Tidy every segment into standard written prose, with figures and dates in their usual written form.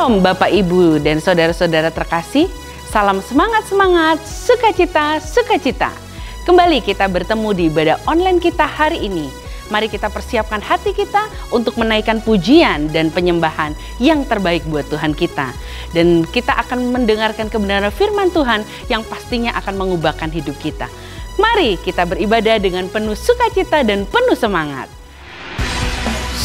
Shalom Bapak Ibu dan saudara-saudara terkasih. Salam semangat-semangat, sukacita-sukacita. Kembali kita bertemu di ibadah online kita hari ini. Mari kita persiapkan hati kita untuk menaikkan pujian dan penyembahan yang terbaik buat Tuhan kita. Dan kita akan mendengarkan kebenaran firman Tuhan yang pastinya akan mengubahkan hidup kita. Mari kita beribadah dengan penuh sukacita dan penuh semangat.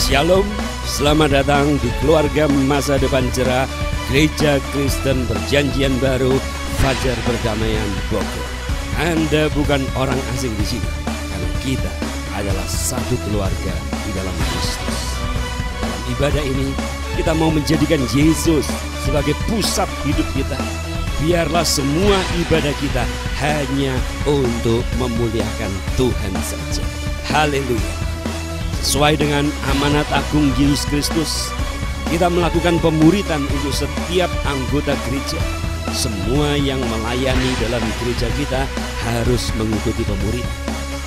Shalom, selamat datang di keluarga masa depan cerah Gereja Kristen Perjanjian Baru Fajar Perdamaian Bogor. Anda bukan orang asing di sini, karena kita adalah satu keluarga di dalam Kristus. Dalam ibadah ini, kita mau menjadikan Yesus sebagai pusat hidup kita. Biarlah semua ibadah kita hanya untuk memuliakan Tuhan saja. Haleluya. Sesuai dengan amanat agung Yesus Kristus, kita melakukan pemuritan untuk setiap anggota gereja. Semua yang melayani dalam gereja kita harus mengikuti pemuritan.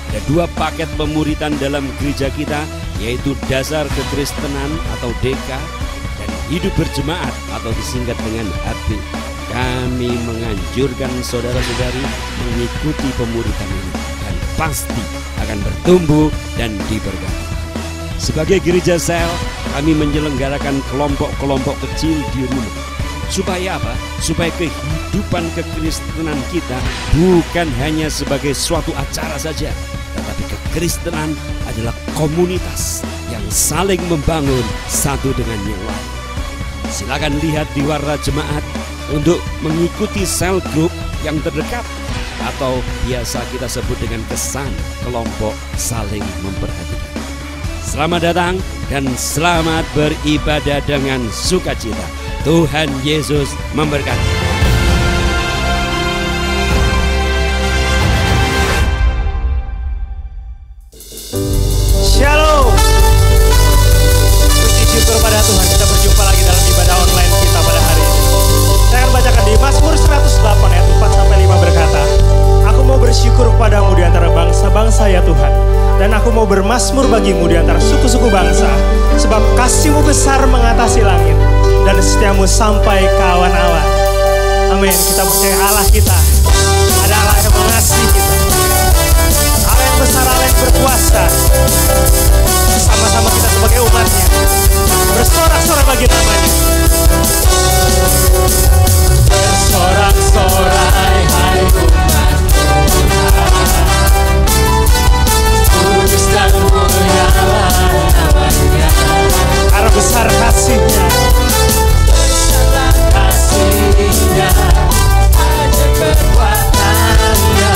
Ada 2 paket pemuritan dalam gereja kita, yaitu dasar kekristenan atau DK dan hidup berjemaat atau disingkat dengan HB. Kami menganjurkan saudara-saudari mengikuti pemuritan ini dan pasti akan bertumbuh dan diberkati. Sebagai gereja sel, kami menyelenggarakan kelompok-kelompok kecil di rumah. Supaya apa? Supaya kehidupan kekristenan kita bukan hanya sebagai suatu acara saja, tetapi kekristenan adalah komunitas yang saling membangun satu dengan yang lain. Silakan lihat di warna jemaat untuk mengikuti sel grup yang terdekat, atau biasa kita sebut dengan kesan kelompok saling memperhatikan. Selamat datang dan selamat beribadah dengan sukacita. Tuhan Yesus memberkati. Shalom. Puji syukur pada Tuhan, kita berjumpa lagi dalam ibadah online kita pada hari ini. Saya akan bacakan di Mazmur 108 ayat 4-5 berkata, "Aku mau bersyukur padamu di antara bangsa-bangsa ya Tuhan, dan aku mau bermazmur bagimu di antara suku-suku bangsa, sebab kasih-Mu besar mengatasi langit, dan setiamu sampai ke awan-awan." Amin. Kita percaya Allah kita ada Allah yang mengasihi kita, Allah yang besar, Allah yang berkuasa. Sama-sama kita sebagai umatnya bersorak-sorak bagi namanya. Bersorak-sorai hai umat Tuhan, kudus dan mulialah namanya, karena besar kasih-Nya, besar kasih-Nya, ajaib perbuatan-Nya.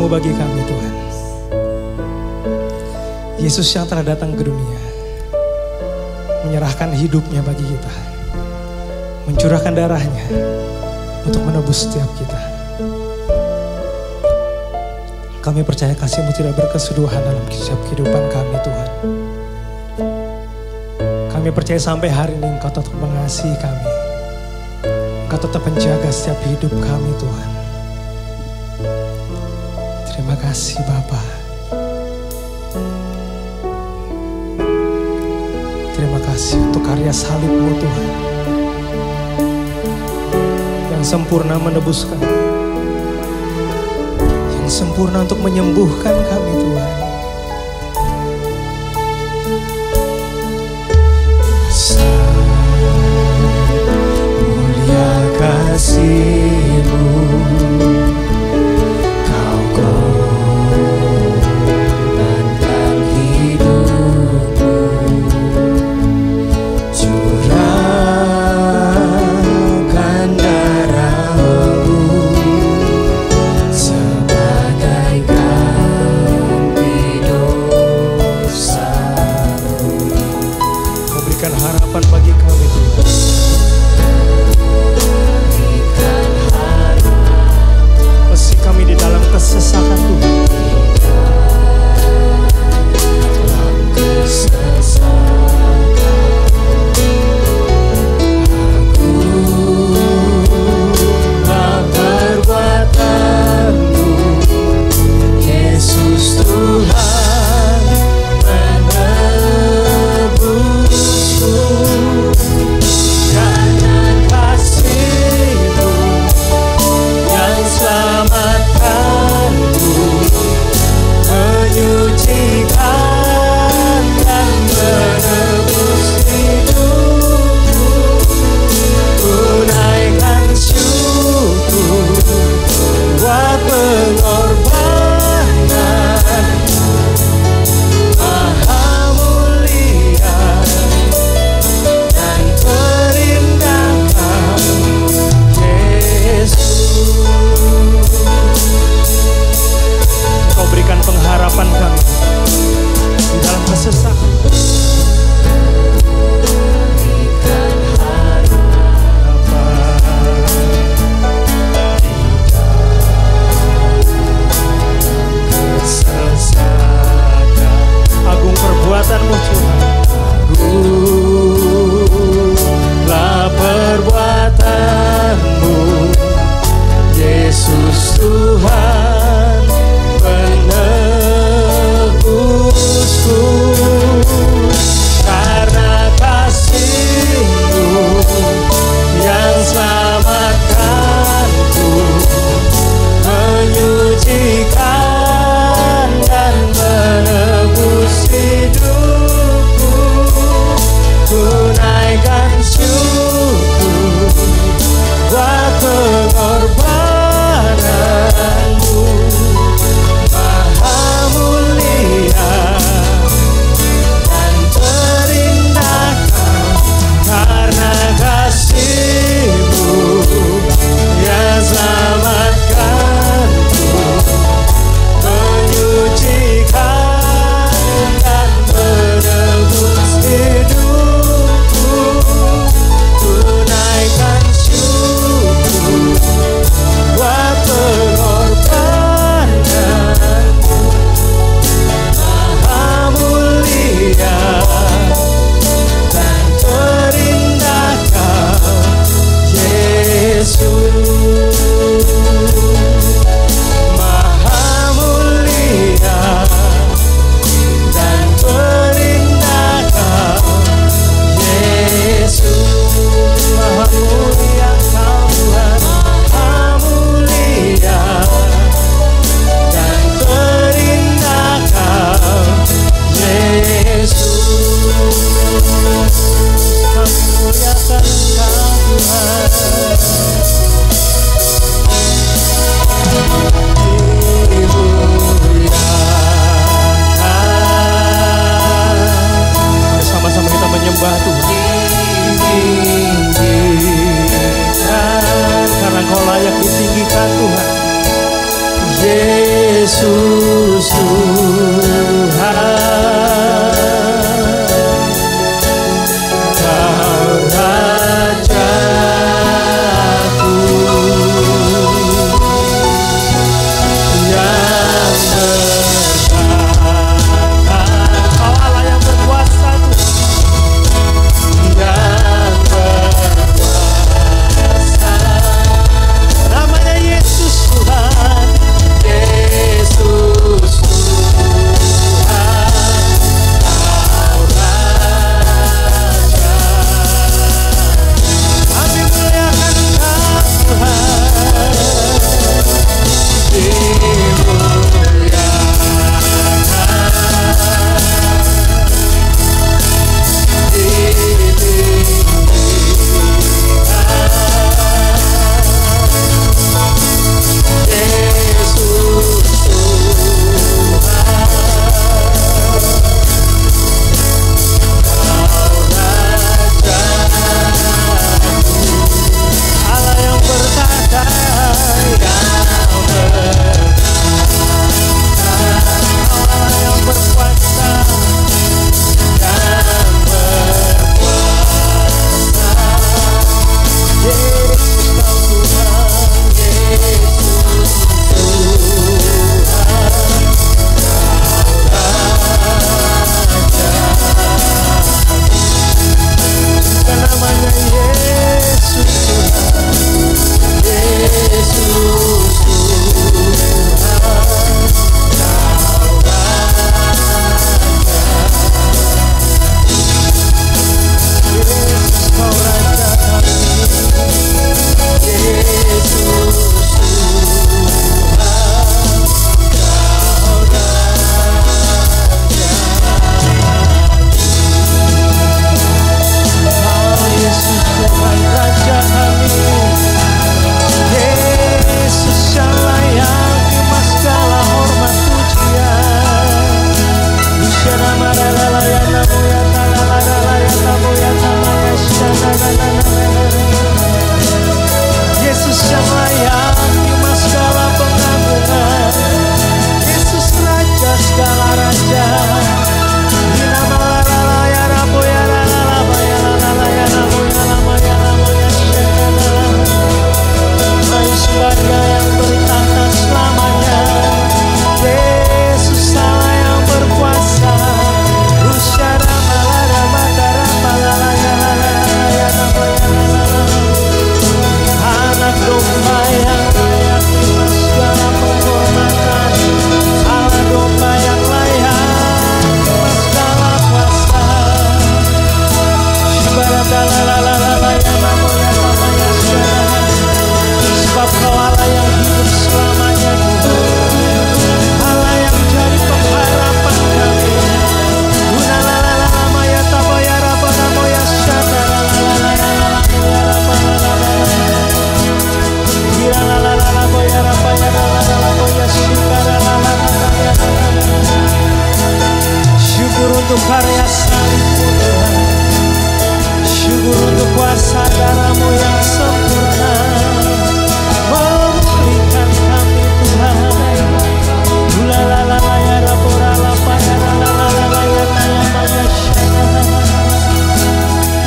kasih-Mu bagi kami Tuhan. Yesus yang telah datang ke dunia, menyerahkan hidupnya bagi kita, mencurahkan darahnya untuk menebus setiap kita. Kami percaya kasih-Mu tidak berkesudahan dalam setiap kehidupan kami Tuhan. Kami percaya sampai hari ini Engkau tetap mengasihi kami. Engkau tetap menjaga setiap hidup kami Tuhan. Terima kasih Bapa. Terima kasih untuk karya salib-Mu Tuhan, yang sempurna menebuskan, yang sempurna untuk menyembuhkan kami Tuhan. Mulia kasih-Mu, Kau korbankan hidupmu, curahkan darah-Mu sebagai ganti dosa-Mu. Kau berikan harapan bagi kami Tuhan. Meski kami di dalam kesesakan Tuhan, agunglah perbuatan-Mu, Yesus Tuhan menebusku. Karena kasih-Mu yang selamatkanku, menyucikan dan menebus hidupku. Tunaikan syukur buat pengorbanan Maha mulia dan terindah Yesus. Kau berikan pengharapan kami di dalam kesesakan. Berikan harapan di dalam kesesakan. Agung perbuatan-Mu Tuhan, agunglah perbuatan-Mu, Yesus Tuhan menebusku. Karena kasih-Mu yang selamatkanku, menyucikan dan menebus hidupku. Tunaikan syukur buat pengorbanan-Mu Maha mulia dan terindah. Karena kasih-Mu yang selamatkanku, menyucikan dan menebus hidupku. Tunaikan syukur buat pengorbanan-Mu Maha mulia dan terindah Kau Yesus. Maha mulia dan terindah Kau Yesus. Maha mulia Kau Tuhan, Maha mulia dan terindah Kau Yesus. Kami muliakan Kau Tuhan. Mari sama-sama kita menyembah Tuhan. Ditinggikan, karena Engkau layak ditinggikan Tuhan. Yesus. Yesus Tuhan, Kau Rajaku yang bertahta. Kau Allah yang berkuasa, yang berkuasa. Namanya Yesus Tuhan, Yesus Tuhan, Kau Raja. Kami muliakan Kau Tuhan, Allah yang bertahta, Allah yang berkuasa, yang berkuasa. Yesus Kau Tuhan, Yesus Tuhan, Kau Raja. Namanya Yesus Tuhan, Yesus Tuhan, Kau Raja. Yesus Kau Raja kami, Yesus Tuhan, Kau Raja. Yesus Tuhan Raja kami, Yesus yang layak terima segala hormat pujian. Usyara marala ya namu ya talala ya namu ya tamaya syana. Yesus yang layak terima segala pengagungan. Yesus Raja segala raja. Yang bertahta selamanya, Yesus Allah yang berkuasa. Usyara malara matara malalaya lalaya anak domba yang layak terima segala penghormatan, Allah domba yang layak terima segala kuasa. Shibaratalalalalaya namoya tamaya syana. Sebab Kau Allah yang hidup selamanya Tuhan, Allah yang jadi pengharapan kami. Unalalalaya tabaya rabanamoya syana lalalalalaya rabanalalaya iralalalalaboya rabaya lalalaboya syikaralalaya. Syukur untuk karya salib-Mu Tuhan, syukur untuk kuasa darah-Mu yang sempurna memulihkan kami Tuhan. Ulalalaya raboralapaya lalalalalaya tayamaya syana.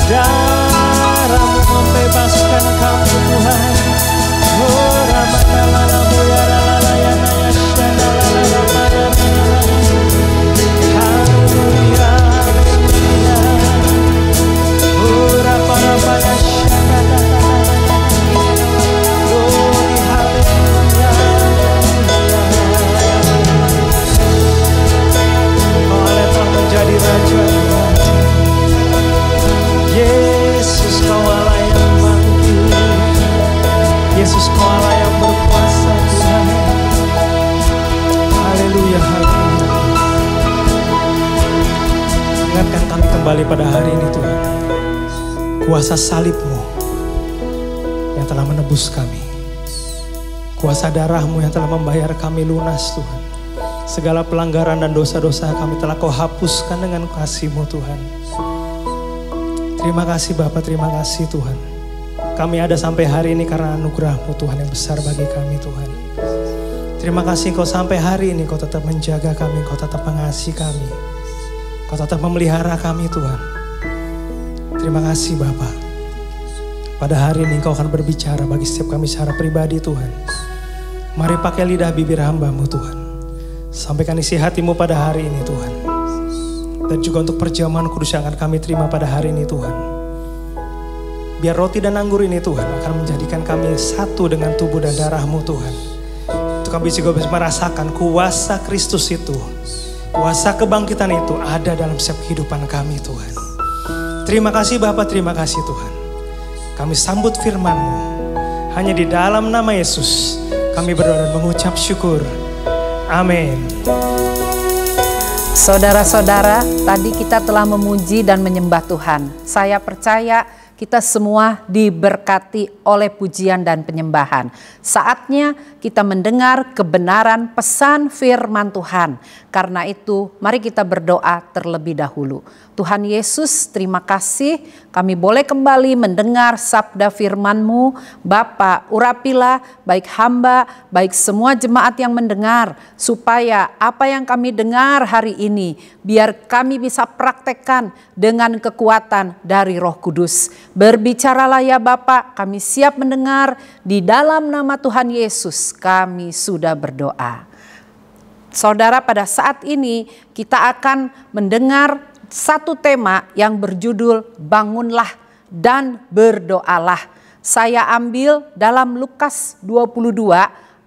Darah-Mu membebaskan kami Tuhan. Oh ramadalalaboya lalaya naya syana lalalapaya lalala. Haleluya, haleluya. Oh raparapaya syana lalala. Glory, haleluya, haleluya. Kau Allah telah menjadi Raja Tuhan. Yesus Kau Allah yang manggil, Yesus Kau Allah yang berkuasa Tuhan. Haleluya, haleluya. Ingatkan kami kembali pada hari ini Tuhan, kuasa salib-Mu yang telah menebus kami, kuasa darah-Mu yang telah membayar kami lunas Tuhan. Segala pelanggaran dan dosa-dosa kami telah Kau hapuskan dengan kasih-Mu Tuhan. Terima kasih Bapa, terima kasih Tuhan. Kami ada sampai hari ini karena anugerah-Mu Tuhan yang besar bagi kami Tuhan. Terima kasih Engkau sampai hari ini Kau tetap menjaga kami, Kau tetap mengasihi kami, Kau tetap memelihara kami Tuhan. Terima kasih Bapa. Pada hari ini Engkau akan berbicara bagi setiap kami secara pribadi Tuhan. Mari pakai lidah bibir hamba-Mu Tuhan. Sampaikan isi hati-Mu pada hari ini Tuhan. Dan juga untuk perjamuan kudus yang akan kami terima pada hari ini Tuhan. Biar roti dan anggur ini Tuhan akan menjadikan kami satu dengan tubuh dan darah-Mu Tuhan. Untuk kami juga bisa merasakan kuasa Kristus itu, kuasa kebangkitan itu ada dalam setiap kehidupan kami Tuhan. Terima kasih Bapa, terima kasih Tuhan. Kami sambut firman-Mu. Hanya di dalam nama Yesus kami berdoa dan mengucap syukur. Amin. Saudara-saudara, tadi kita telah memuji dan menyembah Tuhan. Saya percaya kita semua diberkati oleh pujian dan penyembahan. Saatnya kita mendengar kebenaran pesan firman Tuhan. Karena itu, mari kita berdoa terlebih dahulu. Tuhan Yesus, terima kasih kami boleh kembali mendengar sabda firman-Mu. Bapa, urapilah baik hamba, baik semua jemaat yang mendengar. Supaya apa yang kami dengar hari ini, biar kami bisa praktekkan dengan kekuatan dari Roh Kudus. Berbicaralah ya Bapa, kami siap mendengar. Di dalam nama Tuhan Yesus kami sudah berdoa. Saudara, pada saat ini kita akan mendengar satu tema yang berjudul bangunlah dan berdoalah. Saya ambil dalam Lukas 22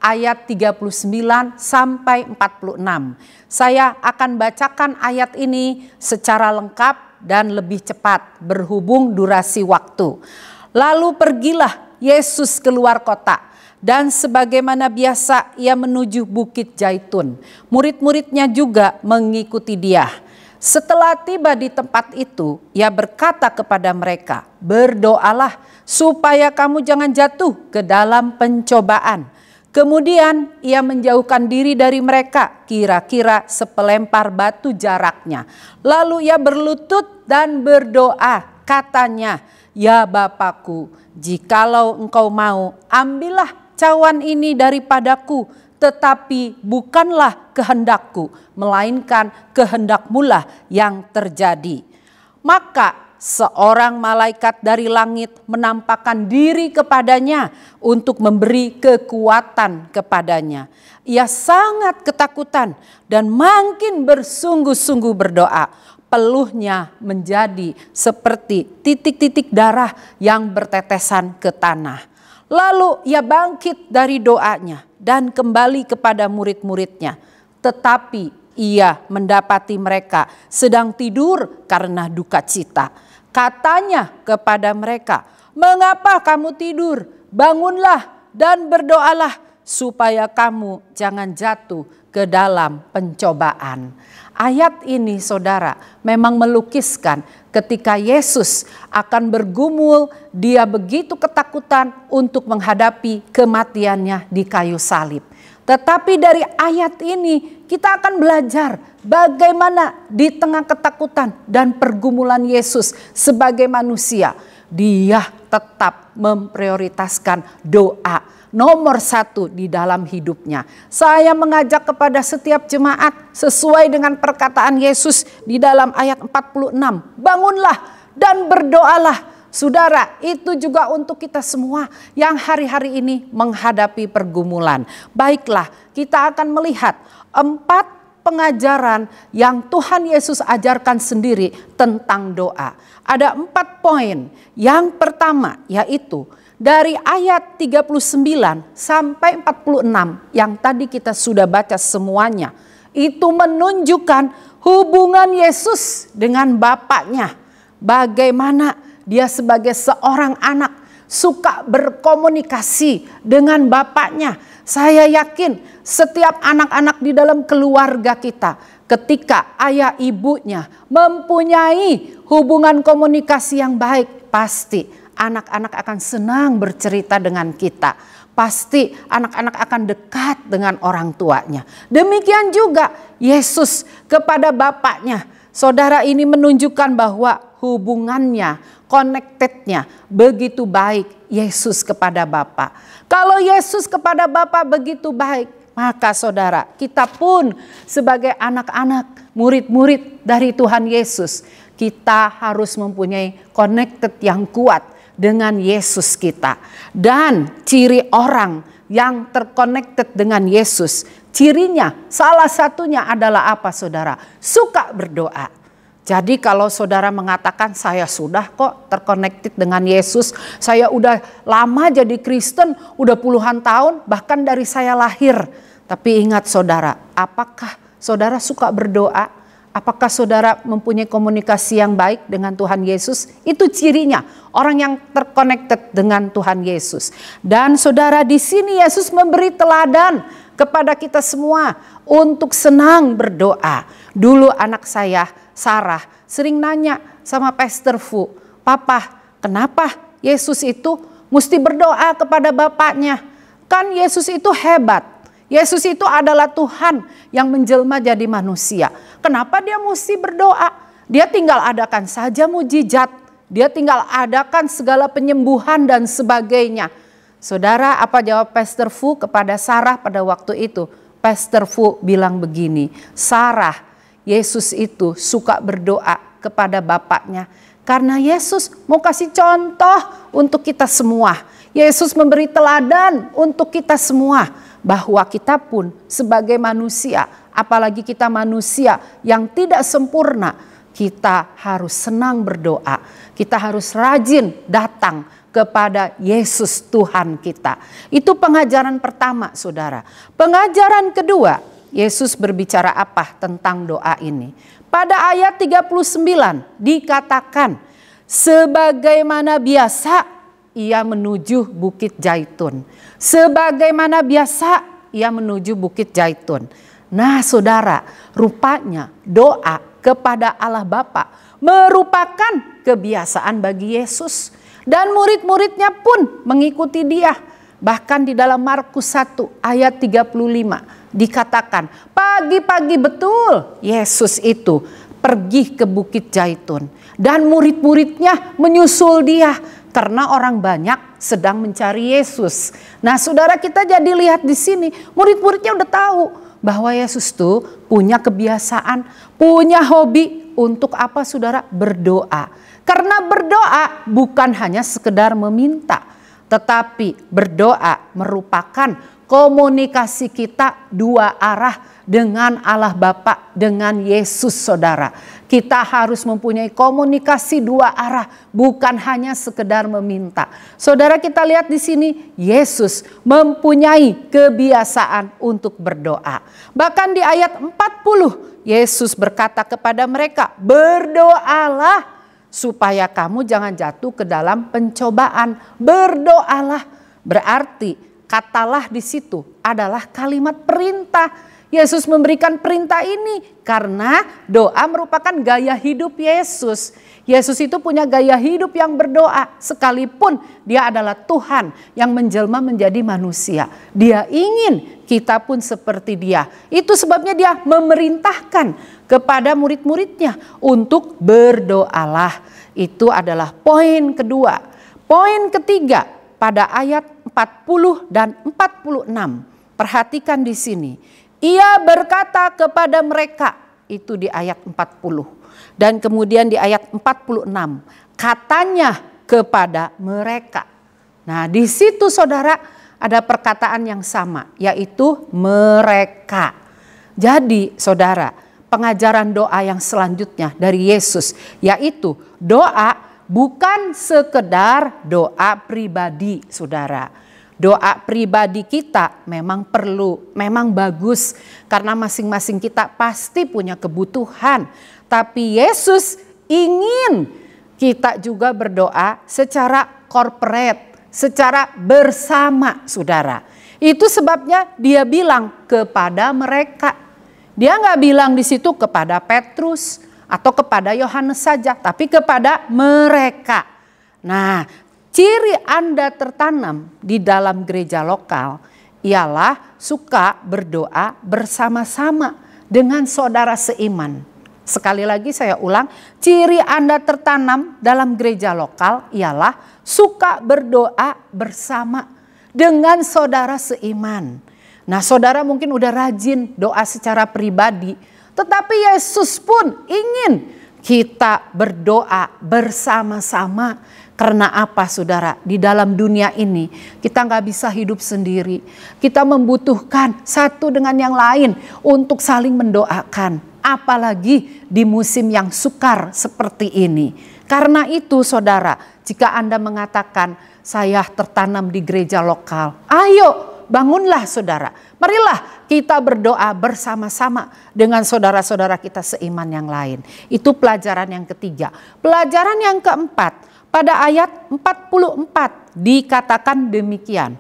ayat 39 sampai 46. Saya akan bacakan ayat ini secara lengkap dan lebih cepat berhubung durasi waktu. Lalu pergilah Yesus keluar kota. Dan sebagaimana biasa ia menuju Bukit Zaitun. Murid-muridnya juga mengikuti dia. Setelah tiba di tempat itu, ia berkata kepada mereka, berdoalah supaya kamu jangan jatuh ke dalam pencobaan. Kemudian ia menjauhkan diri dari mereka, kira-kira sepelempar batu jaraknya. Lalu ia berlutut dan berdoa, katanya, ya Bapakku, jikalau engkau mau, ambillah cawan ini daripadaku, tetapi bukanlah kehendakku, melainkan kehendak-Mu-lah yang terjadi. Maka seorang malaikat dari langit menampakkan diri kepadanya untuk memberi kekuatan kepadanya. Ia sangat ketakutan dan makin bersungguh-sungguh berdoa. Peluhnya menjadi seperti titik-titik darah yang bertetesan ke tanah. Lalu ia bangkit dari doanya dan kembali kepada murid-muridnya. Tetapi ia mendapati mereka sedang tidur karena duka cita. Katanya kepada mereka, mengapa kamu tidur? Bangunlah dan berdoalah supaya kamu jangan jatuh ke dalam pencobaan. Ayat ini saudara memang melukiskan ketika Yesus akan bergumul, dia begitu ketakutan untuk menghadapi kematiannya di kayu salib. Tetapi dari ayat ini kita akan belajar bagaimana di tengah ketakutan dan pergumulan Yesus sebagai manusia, dia tetap memprioritaskan doa. Nomor satu di dalam hidupnya. Saya mengajak kepada setiap jemaat sesuai dengan perkataan Yesus di dalam ayat 46. Bangunlah dan berdoalah. Saudara, itu juga untuk kita semua yang hari-hari ini menghadapi pergumulan. Baiklah, kita akan melihat 4 pengajaran yang Tuhan Yesus ajarkan sendiri tentang doa. Ada 4 poin. Yang pertama yaitu dari ayat 39 sampai 46 yang tadi kita sudah baca semuanya. Itu menunjukkan hubungan Yesus dengan Bapaknya. Bagaimana dia sebagai seorang anak suka berkomunikasi dengan Bapaknya. Saya yakin setiap anak-anak di dalam keluarga kita, ketika ayah ibunya mempunyai hubungan komunikasi yang baik, pasti anak-anak akan senang bercerita dengan kita. Pasti anak-anak akan dekat dengan orang tuanya. Demikian juga Yesus kepada Bapaknya. Saudara, ini menunjukkan bahwa hubungannya, connectednya begitu baik Yesus kepada Bapa. Kalau Yesus kepada Bapa begitu baik, maka saudara, kita pun sebagai anak-anak, murid-murid dari Tuhan Yesus, kita harus mempunyai connected yang kuat dengan Yesus kita. Dan ciri orang yang terconnected dengan Yesus, cirinya salah satunya adalah apa saudara? Suka berdoa. Jadi kalau saudara mengatakan saya sudah kok terconnected dengan Yesus, saya udah lama jadi Kristen, udah puluhan tahun, bahkan dari saya lahir. Tapi ingat saudara, apakah saudara suka berdoa? Apakah saudara mempunyai komunikasi yang baik dengan Tuhan Yesus? Itu cirinya orang yang terconnected dengan Tuhan Yesus. Dan saudara, di sini Yesus memberi teladan kepada kita semua untuk senang berdoa. Dulu anak saya Sarah sering nanya sama Pastor Fu, "Papa, kenapa Yesus itu mesti berdoa kepada Bapaknya? Kan Yesus itu hebat. Yesus itu adalah Tuhan yang menjelma jadi manusia. Kenapa dia mesti berdoa? Dia tinggal adakan saja mujizat. Dia tinggal adakan segala penyembuhan dan sebagainya." Saudara, apa jawab Pastor Fu kepada Sarah pada waktu itu? Pastor Fu bilang begini, "Sarah, Yesus itu suka berdoa kepada Bapaknya karena Yesus mau kasih contoh untuk kita semua. Yesus memberi teladan untuk kita semua bahwa kita pun sebagai manusia, apalagi kita manusia yang tidak sempurna, kita harus senang berdoa. Kita harus rajin datang kepada Yesus Tuhan kita." Itu pengajaran pertama saudara. Pengajaran kedua, Yesus berbicara apa tentang doa ini? Pada ayat 39 dikatakan, sebagaimana biasa ia menuju Bukit Zaitun. Sebagaimana biasa ia menuju Bukit Zaitun. Nah saudara, rupanya doa kepada Allah Bapa merupakan kebiasaan bagi Yesus. Dan murid-muridnya pun mengikuti dia. Bahkan di dalam Markus 1 ayat 35 dikatakan, pagi-pagi betul Yesus itu pergi ke Bukit Zaitun. Dan murid-muridnya menyusul dia karena orang banyak sedang mencari Yesus. Nah saudara, kita jadi lihat di sini murid-muridnya udah tahu bahwa Yesus tuh punya kebiasaan, punya hobi untuk apa saudara? Berdoa. Karena berdoa bukan hanya sekedar meminta, tetapi berdoa merupakan komunikasi kita dua arah dengan Allah Bapa, dengan Yesus saudara. Kita harus mempunyai komunikasi dua arah, bukan hanya sekedar meminta. Saudara, kita lihat di sini Yesus mempunyai kebiasaan untuk berdoa. Bahkan di ayat 40 Yesus berkata kepada mereka, berdoalah supaya kamu jangan jatuh ke dalam pencobaan. Berdoalah berarti katalah di situ adalah kalimat perintah. Yesus memberikan perintah ini karena doa merupakan gaya hidup Yesus. Yesus itu punya gaya hidup yang berdoa sekalipun dia adalah Tuhan yang menjelma menjadi manusia. Dia ingin kita pun seperti dia. Itu sebabnya dia memerintahkan kepada murid-muridnya untuk berdoalah. Itu adalah poin kedua. Poin ketiga pada ayat 40 dan 46. Perhatikan di sini. Ia berkata kepada mereka, itu di ayat 40. Dan kemudian di ayat 46, katanya kepada mereka. Nah di situ saudara ada perkataan yang sama, yaitu mereka. Jadi saudara, pengajaran doa yang selanjutnya dari Yesus, yaitu doa bukan sekedar doa pribadi saudara. Doa pribadi kita memang perlu, memang bagus karena masing-masing kita pasti punya kebutuhan. Tapi Yesus ingin kita juga berdoa secara corporate, secara bersama saudara. Itu sebabnya dia bilang kepada mereka. Dia nggak bilang di situ kepada Petrus atau kepada Yohanes saja, tapi kepada mereka. Nah, ciri Anda tertanam di dalam gereja lokal ialah suka berdoa bersama-sama dengan saudara seiman. Sekali lagi saya ulang, ciri Anda tertanam dalam gereja lokal ialah suka berdoa bersama dengan saudara seiman. Nah, saudara mungkin udah rajin doa secara pribadi, tetapi Yesus pun ingin kita berdoa bersama-sama. Karena apa saudara? Di dalam dunia ini kita nggak bisa hidup sendiri. Kita membutuhkan satu dengan yang lain untuk saling mendoakan. Apalagi di musim yang sukar seperti ini. Karena itu saudara, jika Anda mengatakan saya tertanam di gereja lokal, ayo bangunlah saudara. Marilah kita berdoa bersama-sama dengan saudara-saudara kita seiman yang lain. Itu pelajaran yang ketiga. Pelajaran yang keempat. Pada ayat 44 dikatakan demikian.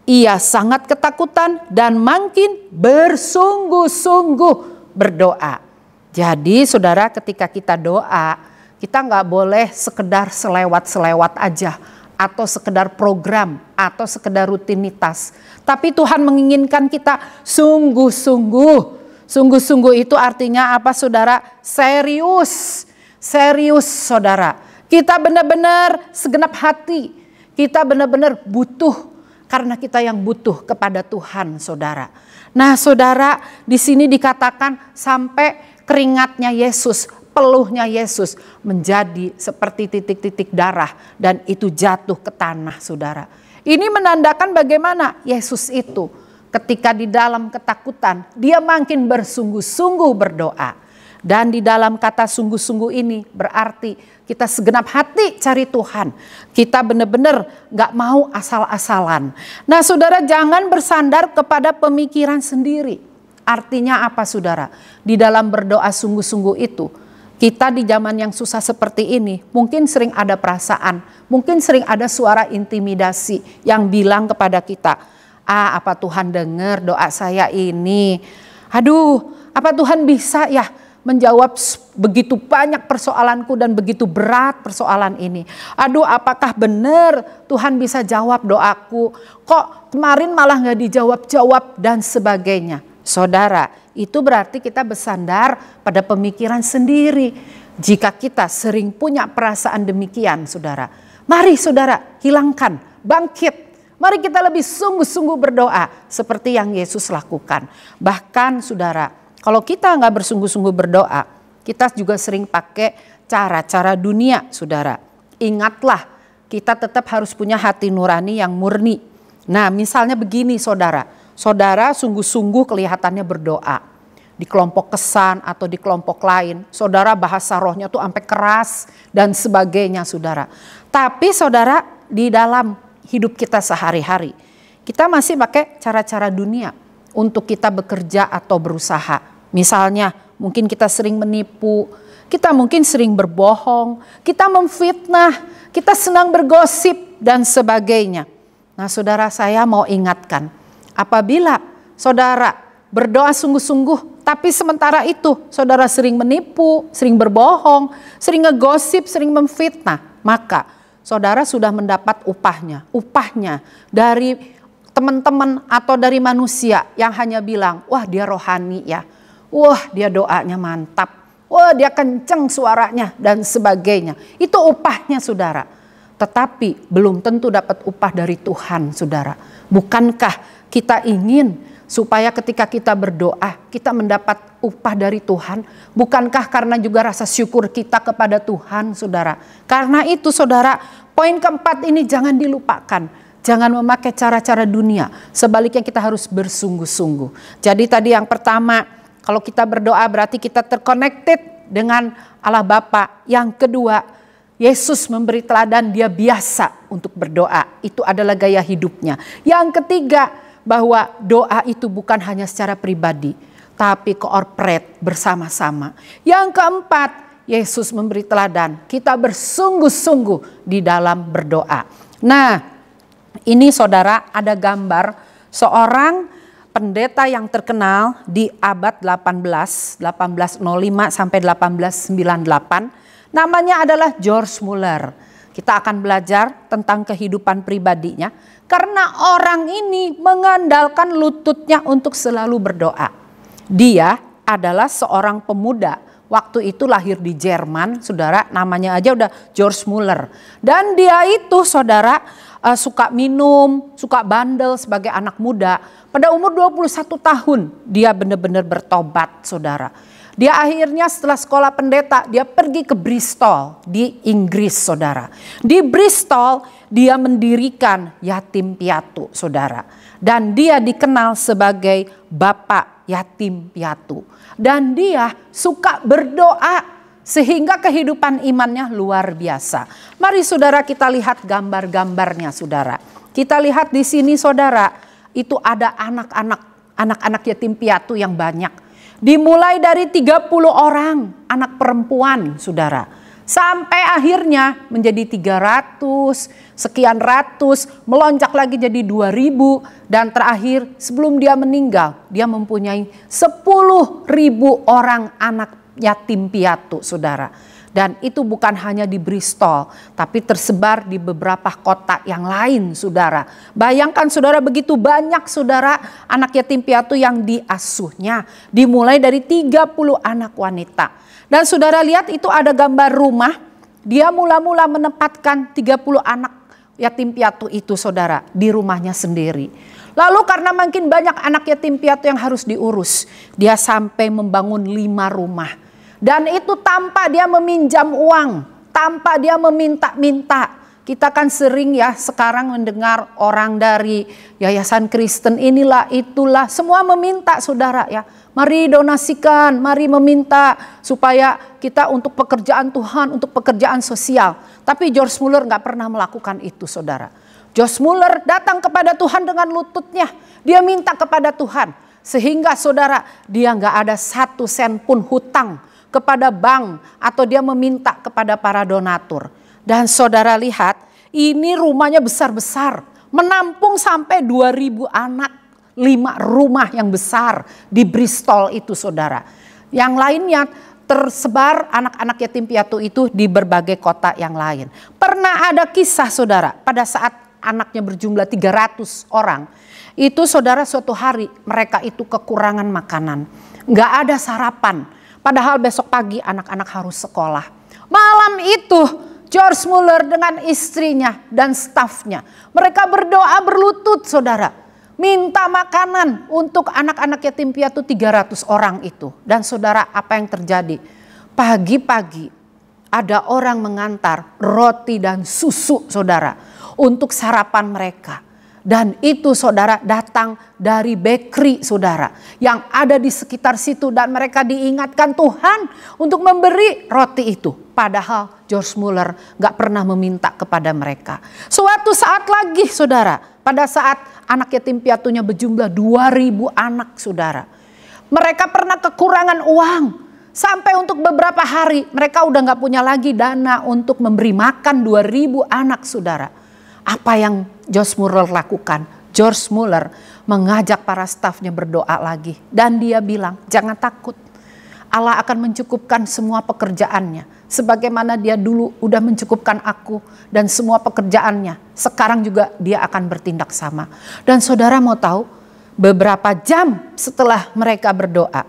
Ia sangat ketakutan dan makin bersungguh-sungguh berdoa. Jadi saudara, ketika kita doa, kita nggak boleh sekedar selewat-selewat aja. Atau sekedar program, atau sekedar rutinitas. Tapi Tuhan menginginkan kita sungguh-sungguh. Sungguh-sungguh itu artinya apa saudara? Serius. Serius saudara. Kita benar-benar segenap hati. Kita benar-benar butuh. Karena kita yang butuh kepada Tuhan saudara. Nah saudara, di sini dikatakan sampai keringatnya Yesus, peluhnya Yesus menjadi seperti titik-titik darah. Dan itu jatuh ke tanah saudara. Ini menandakan bagaimana Yesus itu ketika di dalam ketakutan. Dia makin bersungguh-sungguh berdoa. Dan di dalam kata sungguh-sungguh ini berarti kita segenap hati cari Tuhan. Kita benar-benar gak mau asal-asalan. Nah saudara, jangan bersandar kepada pemikiran sendiri. Artinya apa saudara? Di dalam berdoa sungguh-sungguh itu, kita di zaman yang susah seperti ini mungkin sering ada perasaan. Mungkin sering ada suara intimidasi yang bilang kepada kita, apa Tuhan dengar doa saya ini? Aduh, apa Tuhan bisa ya menjawab begitu banyak persoalanku dan begitu berat persoalan ini. Aduh, apakah benar Tuhan bisa jawab doaku? Kok kemarin malah gak dijawab-jawab dan sebagainya. Saudara, itu berarti kita bersandar pada pemikiran sendiri. Jika kita sering punya perasaan demikian saudara, mari saudara hilangkan, bangkit. Mari kita lebih sungguh-sungguh berdoa seperti yang Yesus lakukan. Bahkan saudara, kalau kita nggak bersungguh-sungguh berdoa, kita juga sering pakai cara-cara dunia, saudara. Ingatlah, kita tetap harus punya hati nurani yang murni. Nah, misalnya begini, saudara. Saudara sungguh-sungguh kelihatannya berdoa. Di kelompok kesan atau di kelompok lain, saudara bahasa rohnya tuh sampai keras dan sebagainya, saudara. Tapi saudara, di dalam hidup kita sehari-hari, kita masih pakai cara-cara dunia untuk kita bekerja atau berusaha. Misalnya mungkin kita sering menipu, kita mungkin sering berbohong, kita memfitnah, kita senang bergosip dan sebagainya. Nah saudara, saya mau ingatkan, apabila saudara berdoa sungguh-sungguh, tapi sementara itu saudara sering menipu, sering berbohong, sering ngegosip, sering memfitnah, maka saudara sudah mendapat upahnya. Upahnya dari teman-teman atau dari manusia yang hanya bilang, wah dia rohani ya, wah dia doanya mantap, wah dia kenceng suaranya dan sebagainya. Itu upahnya saudara. Tetapi belum tentu dapat upah dari Tuhan saudara. Bukankah kita ingin supaya ketika kita berdoa kita mendapat upah dari Tuhan? Bukankah karena juga rasa syukur kita kepada Tuhan saudara? Karena itu saudara, poin keempat ini jangan dilupakan. Jangan memakai cara-cara dunia. Sebaliknya kita harus bersungguh-sungguh. Jadi tadi yang pertama, kalau kita berdoa berarti kita terconnected dengan Allah Bapa. Yang kedua, Yesus memberi teladan, dia biasa untuk berdoa. Itu adalah gaya hidupnya. Yang ketiga, bahwa doa itu bukan hanya secara pribadi, tapi corporate bersama-sama. Yang keempat, Yesus memberi teladan, kita bersungguh-sungguh di dalam berdoa. Nah, ini saudara ada gambar seorang pendeta yang terkenal di abad 1805 sampai 1898. Namanya adalah George Muller. Kita akan belajar tentang kehidupan pribadinya. Karena orang ini mengandalkan lututnya untuk selalu berdoa. Dia adalah seorang pemuda. Waktu itu lahir di Jerman, saudara, namanya aja udah George Muller. Dan dia itu saudara suka minum, suka bandel sebagai anak muda. Pada umur 21 tahun dia benar-benar bertobat, saudara. Dia akhirnya setelah sekolah pendeta, dia pergi ke Bristol di Inggris, saudara. Di Bristol dia mendirikan yatim piatu, saudara. Dan dia dikenal sebagai Bapak Yatim Piatu. Dan dia suka berdoa sehingga kehidupan imannya luar biasa. Mari saudara kita lihat gambar-gambarnya, saudara. Kita lihat di sini, saudara, itu ada anak-anak yatim piatu yang banyak. Dimulai dari 30 orang anak perempuan, saudara. Sampai akhirnya menjadi 300, sekian ratus, melonjak lagi jadi 2000. Dan terakhir sebelum dia meninggal, dia mempunyai 10.000 orang anak yatim piatu, saudara. Dan itu bukan hanya di Bristol, tapi tersebar di beberapa kota yang lain, saudara. Bayangkan saudara, begitu banyak saudara anak yatim piatu yang diasuhnya. Dimulai dari 30 anak wanita. Dan saudara lihat itu ada gambar rumah. Dia mula-mula menempatkan 30 anak yatim piatu itu, saudara, di rumahnya sendiri. Lalu karena makin banyak anak yatim piatu yang harus diurus, dia sampai membangun 5 rumah. Dan itu tanpa dia meminjam uang, tanpa dia meminta-minta. Kita kan sering ya sekarang mendengar orang dari yayasan Kristen inilah itulah, semua meminta, saudara ya. Mari donasikan, mari meminta supaya kita untuk pekerjaan Tuhan, untuk pekerjaan sosial. Tapi George Muller nggak pernah melakukan itu, saudara. George Muller datang kepada Tuhan dengan lututnya, dia minta kepada Tuhan. Sehingga saudara, dia nggak ada 1 sen pun hutang kepada bank atau dia meminta kepada para donatur. Dan saudara lihat, ini rumahnya besar-besar, menampung sampai 2000 anak, 5 rumah yang besar di Bristol itu, saudara. Yang lainnya tersebar anak-anak yatim piatu itu di berbagai kota yang lain. Pernah ada kisah, saudara, pada saat anaknya berjumlah 300 orang, itu saudara suatu hari mereka itu kekurangan makanan, nggak ada sarapan. Padahal besok pagi anak-anak harus sekolah. Malam itu George Muller dengan istrinya dan stafnya, mereka berdoa berlutut, saudara. Minta makanan untuk anak-anak yatim piatu 300 orang itu. Dan saudara, apa yang terjadi? Pagi-pagi ada orang mengantar roti dan susu, saudara, untuk sarapan mereka. Dan itu saudara datang dari bakery, saudara, yang ada di sekitar situ. Dan mereka diingatkan Tuhan untuk memberi roti itu. Padahal George Muller gak pernah meminta kepada mereka. Suatu saat lagi, saudara, pada saat anak yatim piatunya berjumlah 2000 anak, saudara, mereka pernah kekurangan uang. Sampai untuk beberapa hari mereka udah gak punya lagi dana untuk memberi makan 2000 anak, saudara. Apa yang George Muller lakukan? George Muller mengajak para stafnya berdoa lagi. Dan dia bilang, jangan takut. Allah akan mencukupkan semua pekerjaannya. Sebagaimana dia dulu udah mencukupkan aku dan semua pekerjaannya. Sekarang juga dia akan bertindak sama. Dan saudara mau tahu, beberapa jam setelah mereka berdoa,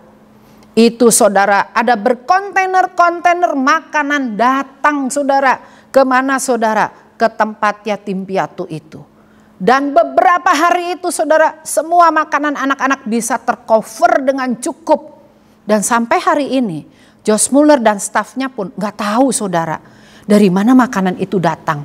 itu saudara ada berkontainer-kontainer makanan datang, saudara. Kemana, saudara? Ke tempat yatim piatu itu. Dan beberapa hari itu, saudara, semua makanan anak-anak bisa tercover dengan cukup. Dan sampai hari ini George Muller dan stafnya pun gak tahu, saudara, dari mana makanan itu datang.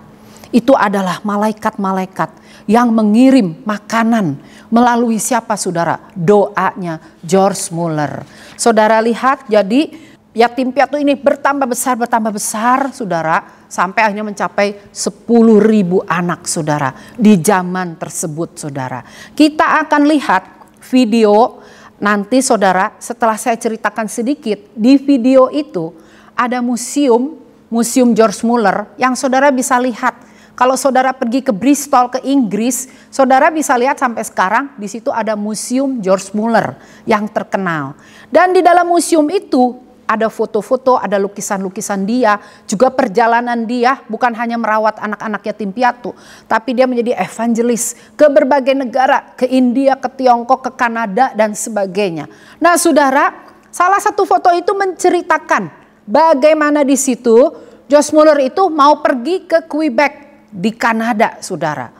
Itu adalah malaikat-malaikat yang mengirim makanan melalui siapa, saudara? Doanya George Muller. Saudara lihat, jadi yatim piatu ini bertambah besar, saudara, sampai akhirnya mencapai 10.000 anak, saudara, di zaman tersebut, saudara. Kita akan lihat video nanti, saudara, setelah saya ceritakan sedikit. Di video itu ada museum George Muller yang saudara bisa lihat. Kalau saudara pergi ke Bristol, ke Inggris, saudara bisa lihat sampai sekarang di situ ada museum George Muller yang terkenal. Dan di dalam museum itu ada foto-foto, ada lukisan-lukisan dia, juga perjalanan dia bukan hanya merawat anak-anak yatim piatu, tapi dia menjadi evangelis ke berbagai negara, ke India, ke Tiongkok, ke Kanada dan sebagainya. Nah, saudara, salah satu foto itu menceritakan bagaimana di situ George Muller itu mau pergi ke Quebec di Kanada, saudara,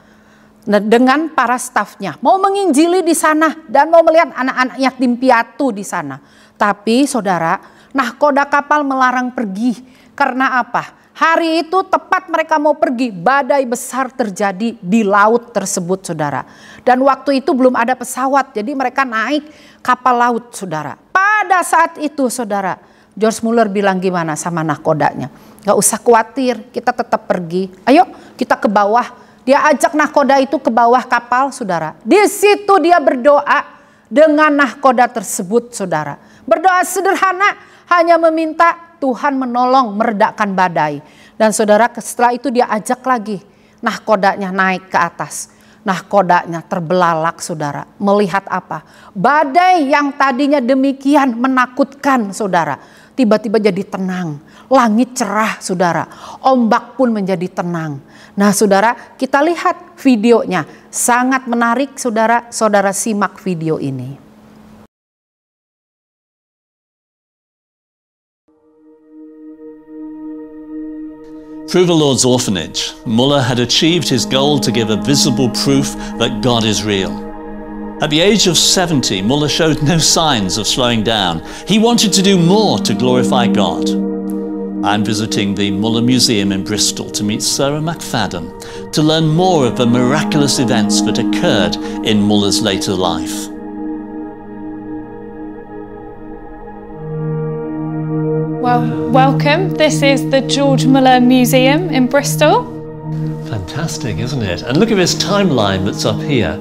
dengan para stafnya, mau menginjili di sana dan mau melihat anak-anak yatim piatu di sana. Tapi saudara, nahkoda kapal melarang pergi. Karena apa? Hari itu tepat mereka mau pergi, badai besar terjadi di laut tersebut, saudara. Dan waktu itu belum ada pesawat, jadi mereka naik kapal laut, saudara. Pada saat itu, saudara, George Muller bilang gimana sama nahkodanya? Gak usah khawatir, kita tetap pergi. Ayo kita ke bawah. Dia ajak nahkoda itu ke bawah kapal, saudara. Di situ dia berdoa dengan nahkoda tersebut, saudara. Berdoa sederhana, hanya meminta Tuhan menolong meredakan badai. Dan saudara, setelah itu dia ajak lagi nahkodanya naik ke atas. Nahkodanya terbelalak, saudara. Melihat apa? Badai yang tadinya demikian menakutkan, saudara, tiba-tiba jadi tenang. Langit cerah, saudara. Ombak pun menjadi tenang. Nah, saudara, kita lihat videonya. Sangat menarik, saudara. Saudara simak video ini. Through the Lord's orphanage, Muller had achieved his goal to give a visible proof that God is real. At the age of 70, Muller showed no signs of slowing down. He wanted to do more to glorify God. I'm visiting the Muller Museum in Bristol to meet Sarah McFadden to learn more of the miraculous events that occurred in Muller's later life. Well, welcome. This is the George Muller Museum in Bristol. Fantastic, isn't it? And look at this timeline that's up here.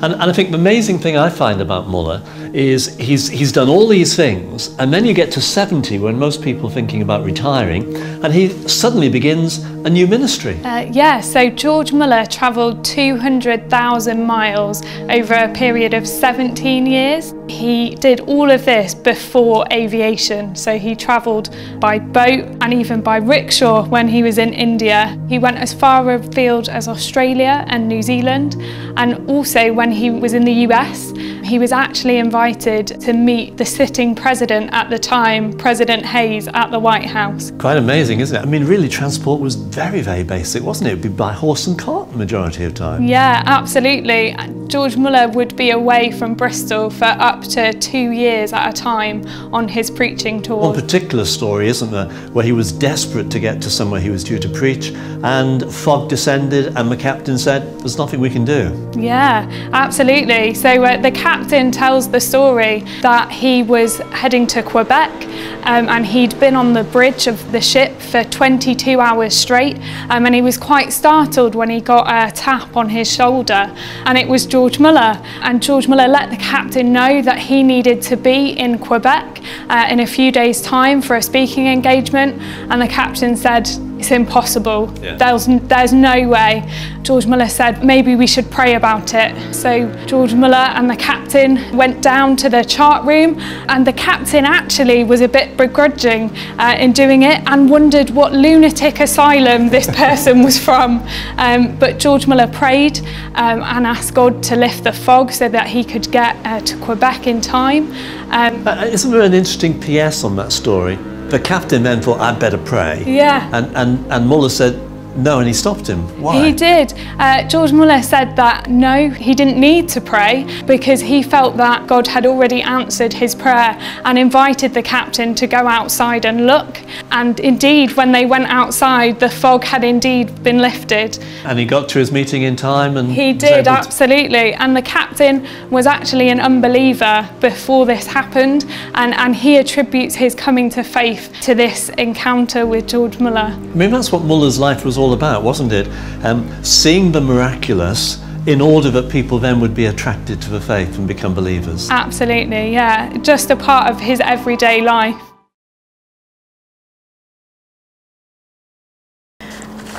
And I think the amazing thing I find about Muller is he's done all these things, and then you get to 70 when most people are thinking about retiring, and he suddenly begins a new ministry. So George Muller travelled 200,000 miles over a period of 17 years. He did all of this before aviation, so he travelled by boat and even by rickshaw when he was in India. He went as far afield as Australia and New Zealand, and also when he was in the US, he was actually invited to meet the sitting president at the time, President Hayes, at the White House. Quite amazing, isn't it? I mean, really, transport was very, very basic, wasn't it? It would be by horse and cart the majority of time. Yeah, absolutely. George Muller would be away from Bristol for up to 2 years at a time on his preaching tour. One particular story, isn't there, where he was desperate to get to somewhere he was due to preach, and fog descended and the captain said, there's nothing we can do. Yeah, absolutely. So the captain tells the story that he was heading to Quebec and he'd been on the bridge of the ship for 22 hours straight, and he was quite startled when he got a tap on his shoulder, and it was George Muller. And George Muller let the captain know that he needed to be in Quebec in a few days' time for a speaking engagement, and the captain said, it's impossible. Yeah. There's no way. George Muller said, maybe we should pray about it. So George Muller and the captain went down to the chart room, and the captain actually was a bit begrudging in doing it and wondered what lunatic asylum this person was from. But George Muller prayed and asked God to lift the fog so that he could get to Quebec in time. Isn't there an interesting PS on that story? The captain then thought, I'd better pray. Yeah. And Muller said, no, and he stopped him. Why? He did. George Muller said that no, he didn't need to pray because he felt that God had already answered his prayer and invited the captain to go outside and look. And indeed, when they went outside, the fog had indeed been lifted. And he got to his meeting in time? And he did, absolutely. And the captain was actually an unbeliever before this happened, and he attributes his coming to faith to this encounter with George Muller. I mean, that's what Muller's life was all about, wasn't it? Seeing the miraculous in order that people then would be attracted to the faith and become believers. Absolutely, yeah. Just a part of his everyday life.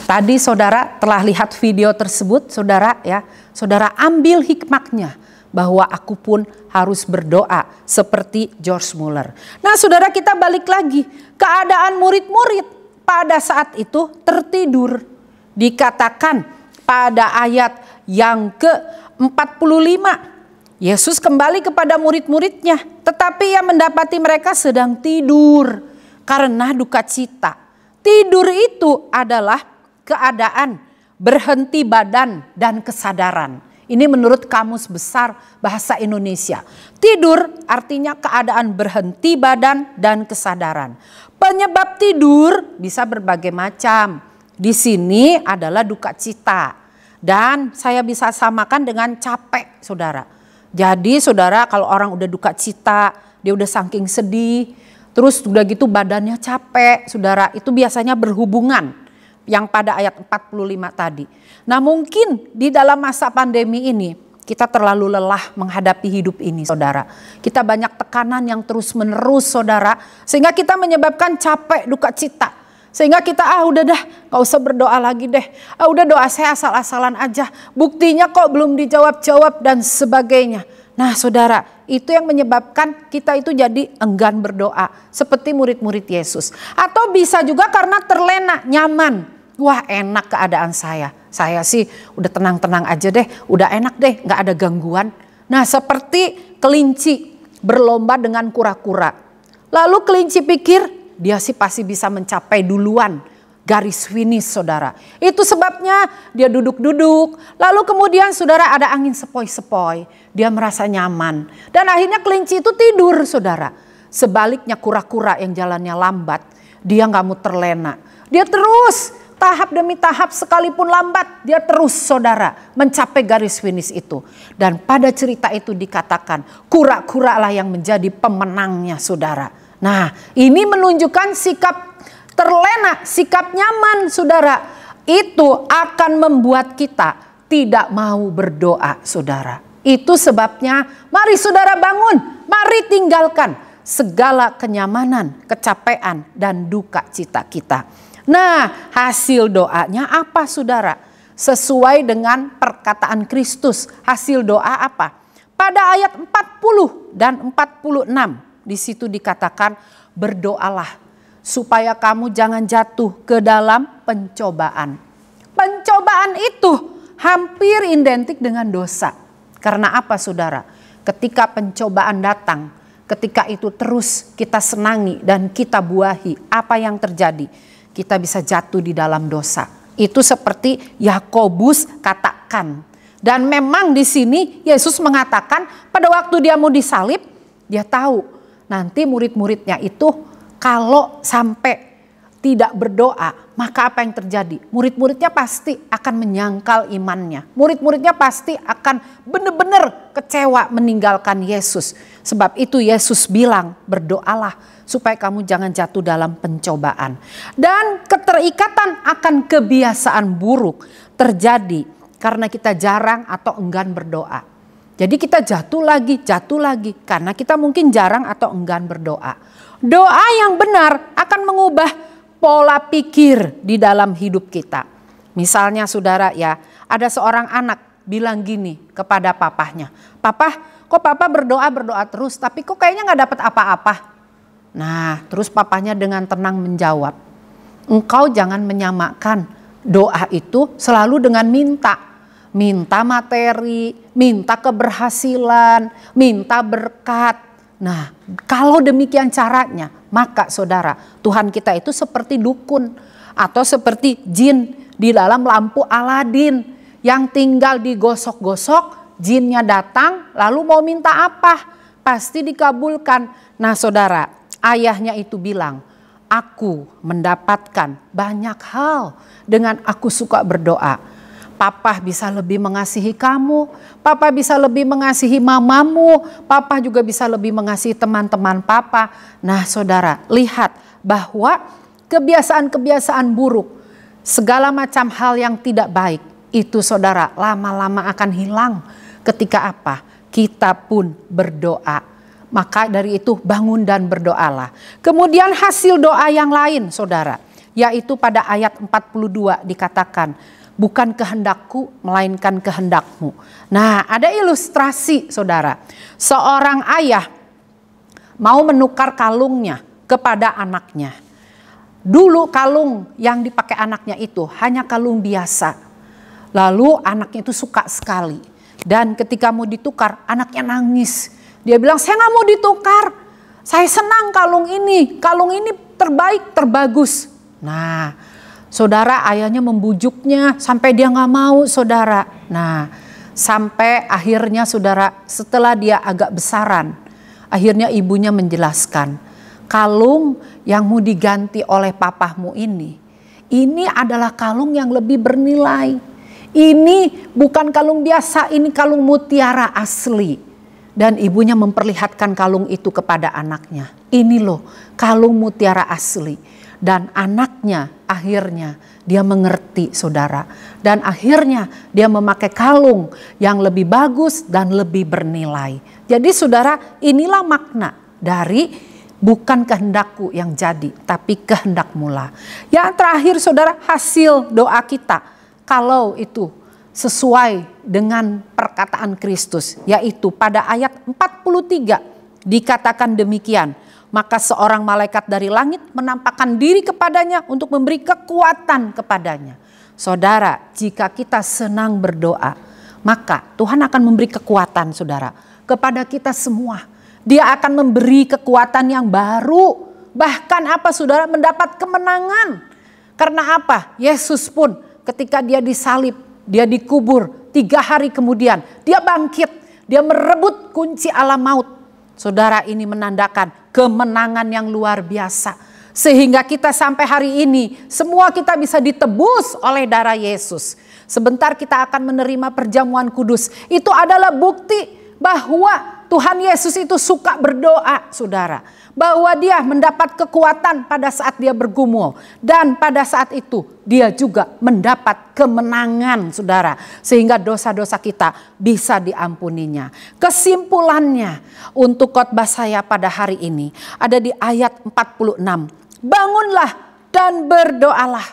Tadi saudara telah lihat video tersebut, saudara ya. Saudara ambil hikmahnya bahwa aku pun harus berdoa seperti George Muller. Nah, saudara, kita balik lagi keadaan murid-murid pada saat itu tertidur. Dikatakan pada ayat yang ke-45, Yesus kembali kepada murid-muridnya, tetapi ia mendapati mereka sedang tidur karena duka cita. Tidur itu adalah keadaan berhenti badan dan kesadaran. Ini menurut Kamus Besar Bahasa Indonesia. Tidur artinya keadaan berhenti badan dan kesadaran. Penyebab tidur bisa berbagai macam. Di sini adalah duka cita. Dan saya bisa samakan dengan capek, saudara. Jadi saudara, kalau orang udah duka cita, dia udah saking sedih, terus udah gitu badannya capek, saudara, itu biasanya berhubungan yang pada ayat 45 tadi. Nah mungkin di dalam masa pandemi ini kita terlalu lelah menghadapi hidup ini, saudara. Kita banyak tekanan yang terus menerus, saudara, sehingga kita menyebabkan capek, duka cita. Sehingga kita udah dah gak usah berdoa lagi deh. Udah doa saya asal-asalan aja. Buktinya kok belum dijawab-jawab dan sebagainya. Nah saudara, itu yang menyebabkan kita itu jadi enggan berdoa. Seperti murid-murid Yesus. Atau bisa juga karena terlena, nyaman. Wah enak keadaan saya. Saya sih udah tenang-tenang aja deh. Udah enak deh, gak ada gangguan. Nah seperti kelinci berlomba dengan kura-kura. Lalu kelinci pikir dia sih pasti bisa mencapai duluan garis finish, saudara. Itu sebabnya dia duduk-duduk. Lalu kemudian saudara ada angin sepoi-sepoi. Dia merasa nyaman. Dan akhirnya kelinci itu tidur, saudara. Sebaliknya kura-kura yang jalannya lambat, dia gak mau terlena. Dia terus tahap demi tahap sekalipun lambat, dia terus, saudara, mencapai garis finish itu. Dan pada cerita itu dikatakan kura-kura lah yang menjadi pemenangnya, saudara. Nah ini menunjukkan sikap terlena, sikap nyaman, saudara. Itu akan membuat kita tidak mau berdoa, saudara. Itu sebabnya mari saudara bangun, mari tinggalkan segala kenyamanan, kecapean dan duka cita kita. Nah hasil doanya apa, saudara? Sesuai dengan perkataan Kristus, hasil doa apa? Pada ayat 40 dan 46 di situ dikatakan berdoalah supaya kamu jangan jatuh ke dalam pencobaan. Pencobaan itu hampir identik dengan dosa. Karena apa, saudara? Ketika pencobaan datang, ketika itu terus kita senangi dan kita buahi, apa yang terjadi? Kita bisa jatuh di dalam dosa. Itu seperti Yakobus katakan. Dan memang di sini Yesus mengatakan pada waktu dia mau disalib, dia tahu nanti murid-muridnya itu kalau sampai tidak berdoa, maka apa yang terjadi? Murid-muridnya pasti akan menyangkal imannya. Murid-muridnya pasti akan benar-benar kecewa meninggalkan Yesus. Sebab itu Yesus bilang, berdoalah supaya kamu jangan jatuh dalam pencobaan. Dan keterikatan akan kebiasaan buruk terjadi karena kita jarang atau enggan berdoa. Jadi kita jatuh lagi karena kita mungkin jarang atau enggan berdoa. Doa yang benar akan mengubah pola pikir di dalam hidup kita. Misalnya saudara ya, ada seorang anak bilang gini kepada papahnya. Papa, kok papa berdoa terus tapi kok kayaknya gak dapat apa-apa. Nah terus papanya dengan tenang menjawab, engkau jangan menyamakan doa itu selalu dengan minta. Minta materi, minta keberhasilan, minta berkat. Nah, kalau demikian caranya, maka saudara, Tuhan kita itu seperti dukun atau seperti jin di dalam lampu Aladin yang tinggal digosok-gosok, jinnya datang lalu mau minta apa? Pasti dikabulkan. Nah, saudara, ayahnya itu bilang, aku mendapatkan banyak hal dengan aku suka berdoa. Papa bisa lebih mengasihi kamu, papa bisa lebih mengasihi mamamu, papa juga bisa lebih mengasihi teman-teman papa. Nah saudara, lihat bahwa kebiasaan-kebiasaan buruk, segala macam hal yang tidak baik, itu saudara lama-lama akan hilang ketika apa? Kita pun berdoa. Maka dari itu bangun dan berdoalah. Kemudian hasil doa yang lain saudara, yaitu pada ayat 42 dikatakan, bukan kehendakku, melainkan kehendakmu. Nah, ada ilustrasi, saudara. Seorang ayah mau menukar kalungnya kepada anaknya. Dulu kalung yang dipakai anaknya itu hanya kalung biasa. Lalu anaknya itu suka sekali. Dan ketika mau ditukar, anaknya nangis. Dia bilang, saya nggak mau ditukar. Saya senang kalung ini terbaik, terbagus. Nah, Saudara, ayahnya membujuknya sampai dia nggak mau, saudara. Nah, sampai akhirnya saudara, setelah dia agak besaran, akhirnya ibunya menjelaskan, kalung yang mau diganti oleh papahmu ini adalah kalung yang lebih bernilai. Ini bukan kalung biasa, ini kalung mutiara asli. Dan ibunya memperlihatkan kalung itu kepada anaknya. Ini loh kalung mutiara asli. Dan anaknya akhirnya dia mengerti, saudara. Dan akhirnya dia memakai kalung yang lebih bagus dan lebih bernilai. Jadi saudara, inilah makna dari bukan kehendakku yang jadi, tapi kehendak-Mu. Yang terakhir saudara, hasil doa kita. Kalau itu sesuai dengan perkataan Kristus, yaitu pada ayat 43 dikatakan demikian. Maka seorang malaikat dari langit menampakkan diri kepadanya untuk memberi kekuatan kepadanya. Saudara, jika kita senang berdoa, maka Tuhan akan memberi kekuatan, saudara, kepada kita semua. Dia akan memberi kekuatan yang baru. Bahkan apa, saudara, mendapat kemenangan. Karena apa? Yesus pun ketika dia disalib, dia dikubur, 3 hari kemudian dia bangkit, dia merebut kunci alam maut. Saudara, ini menandakan kemenangan yang luar biasa. Sehingga kita sampai hari ini, semua kita bisa ditebus oleh darah Yesus. Sebentar kita akan menerima perjamuan kudus. Itu adalah bukti bahwa Tuhan Yesus itu suka berdoa, saudara. Bahwa dia mendapat kekuatan pada saat dia bergumul. Dan pada saat itu dia juga mendapat kemenangan, saudara. Sehingga dosa-dosa kita bisa diampuninya. Kesimpulannya untuk khotbah saya pada hari ini ada di ayat 46. Bangunlah dan berdoalah.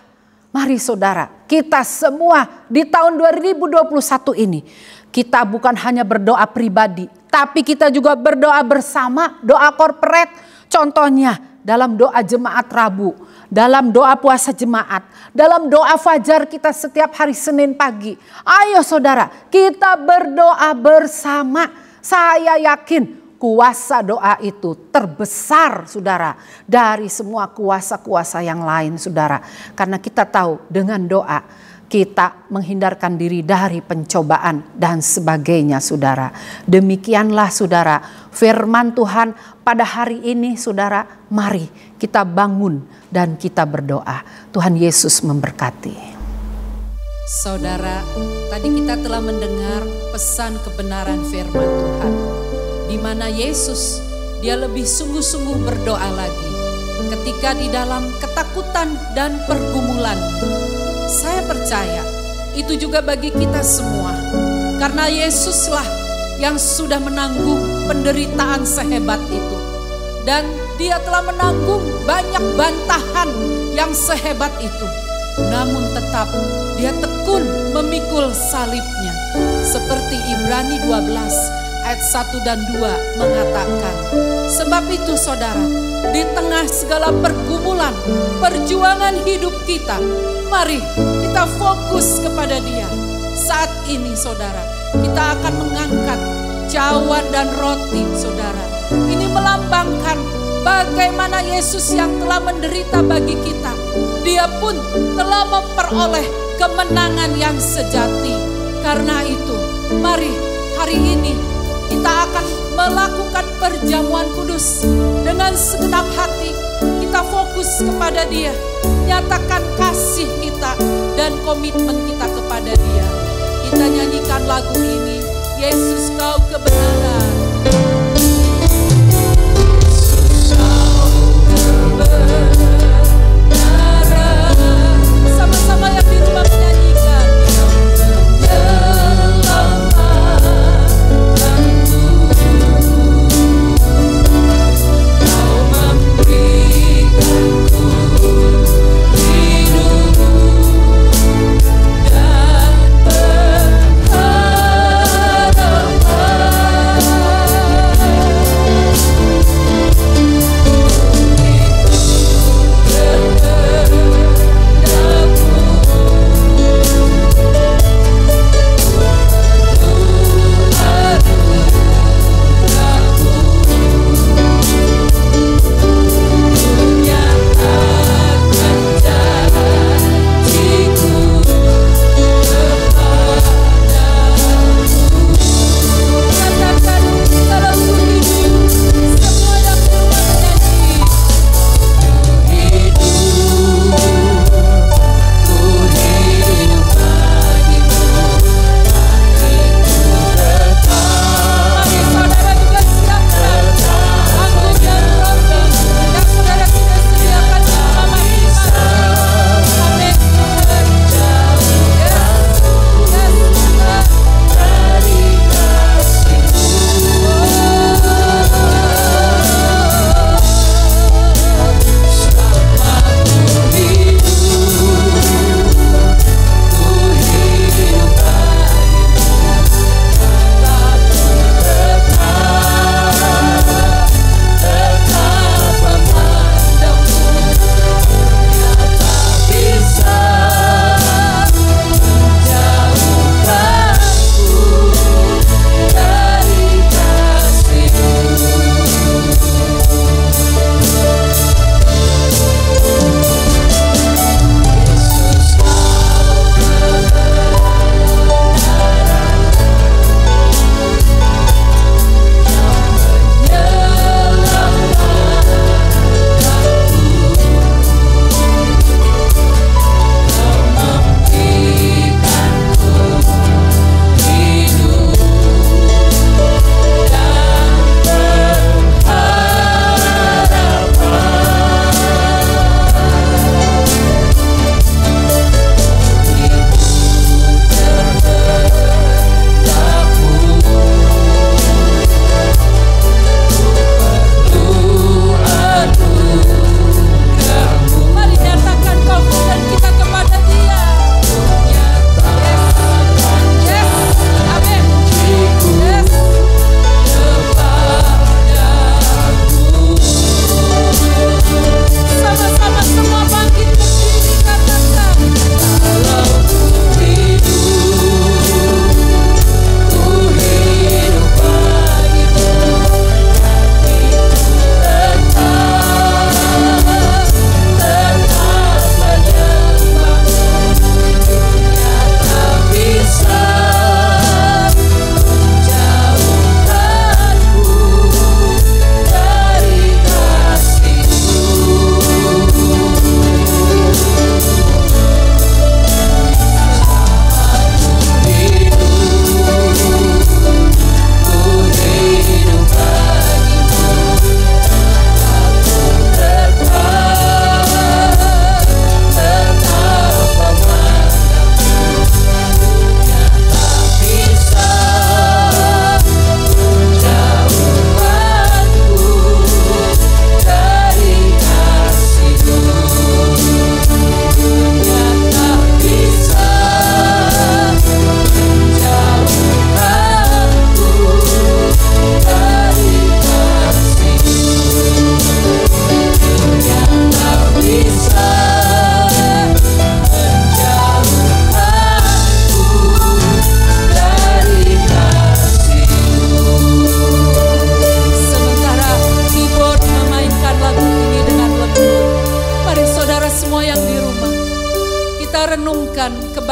Mari saudara, kita semua di tahun 2021 ini, kita bukan hanya berdoa pribadi, tapi kita juga berdoa bersama, doa corporate. Contohnya dalam doa jemaat Rabu, dalam doa puasa jemaat, dalam doa fajar kita setiap hari Senin pagi. Ayo saudara, kita berdoa bersama. Saya yakin kuasa doa itu terbesar, saudara, dari semua kuasa-kuasa yang lain, saudara. Karena kita tahu dengan doa kita menghindarkan diri dari pencobaan dan sebagainya, saudara. Demikianlah, saudara, firman Tuhan pada hari ini, saudara. Mari kita bangun dan kita berdoa. Tuhan Yesus memberkati. Saudara, tadi kita telah mendengar pesan kebenaran firman Tuhan, di mana Yesus dia lebih sungguh-sungguh berdoa lagi ketika di dalam ketakutan dan pergumulan. Saya percaya itu juga bagi kita semua, karena Yesuslah yang sudah menanggung penderitaan sehebat itu, dan dia telah menanggung banyak bantahan yang sehebat itu. Namun tetap dia tekun memikul salibnya, seperti Ibrani 12 ayat 1 dan 2 mengatakan. Sebab itu saudara, di tengah segala pergumulan, perjuangan hidup kita, mari kita fokus kepada Dia. Saat ini saudara, kita akan mengangkat cawan dan roti, saudara. Ini melambangkan bagaimana Yesus yang telah menderita bagi kita, Dia pun telah memperoleh kemenangan yang sejati. Karena itu, mari hari ini kita akan melakukan perjamuan kudus dengan segenap hati. Kita fokus kepada Dia, nyatakan kasih kita dan komitmen kita kepada Dia. Kita nyanyikan lagu ini, Yesus Kau kebenaran. Yesus Kau kebenaran. Sama-sama yang di rumah menyanyikan. Dan berharap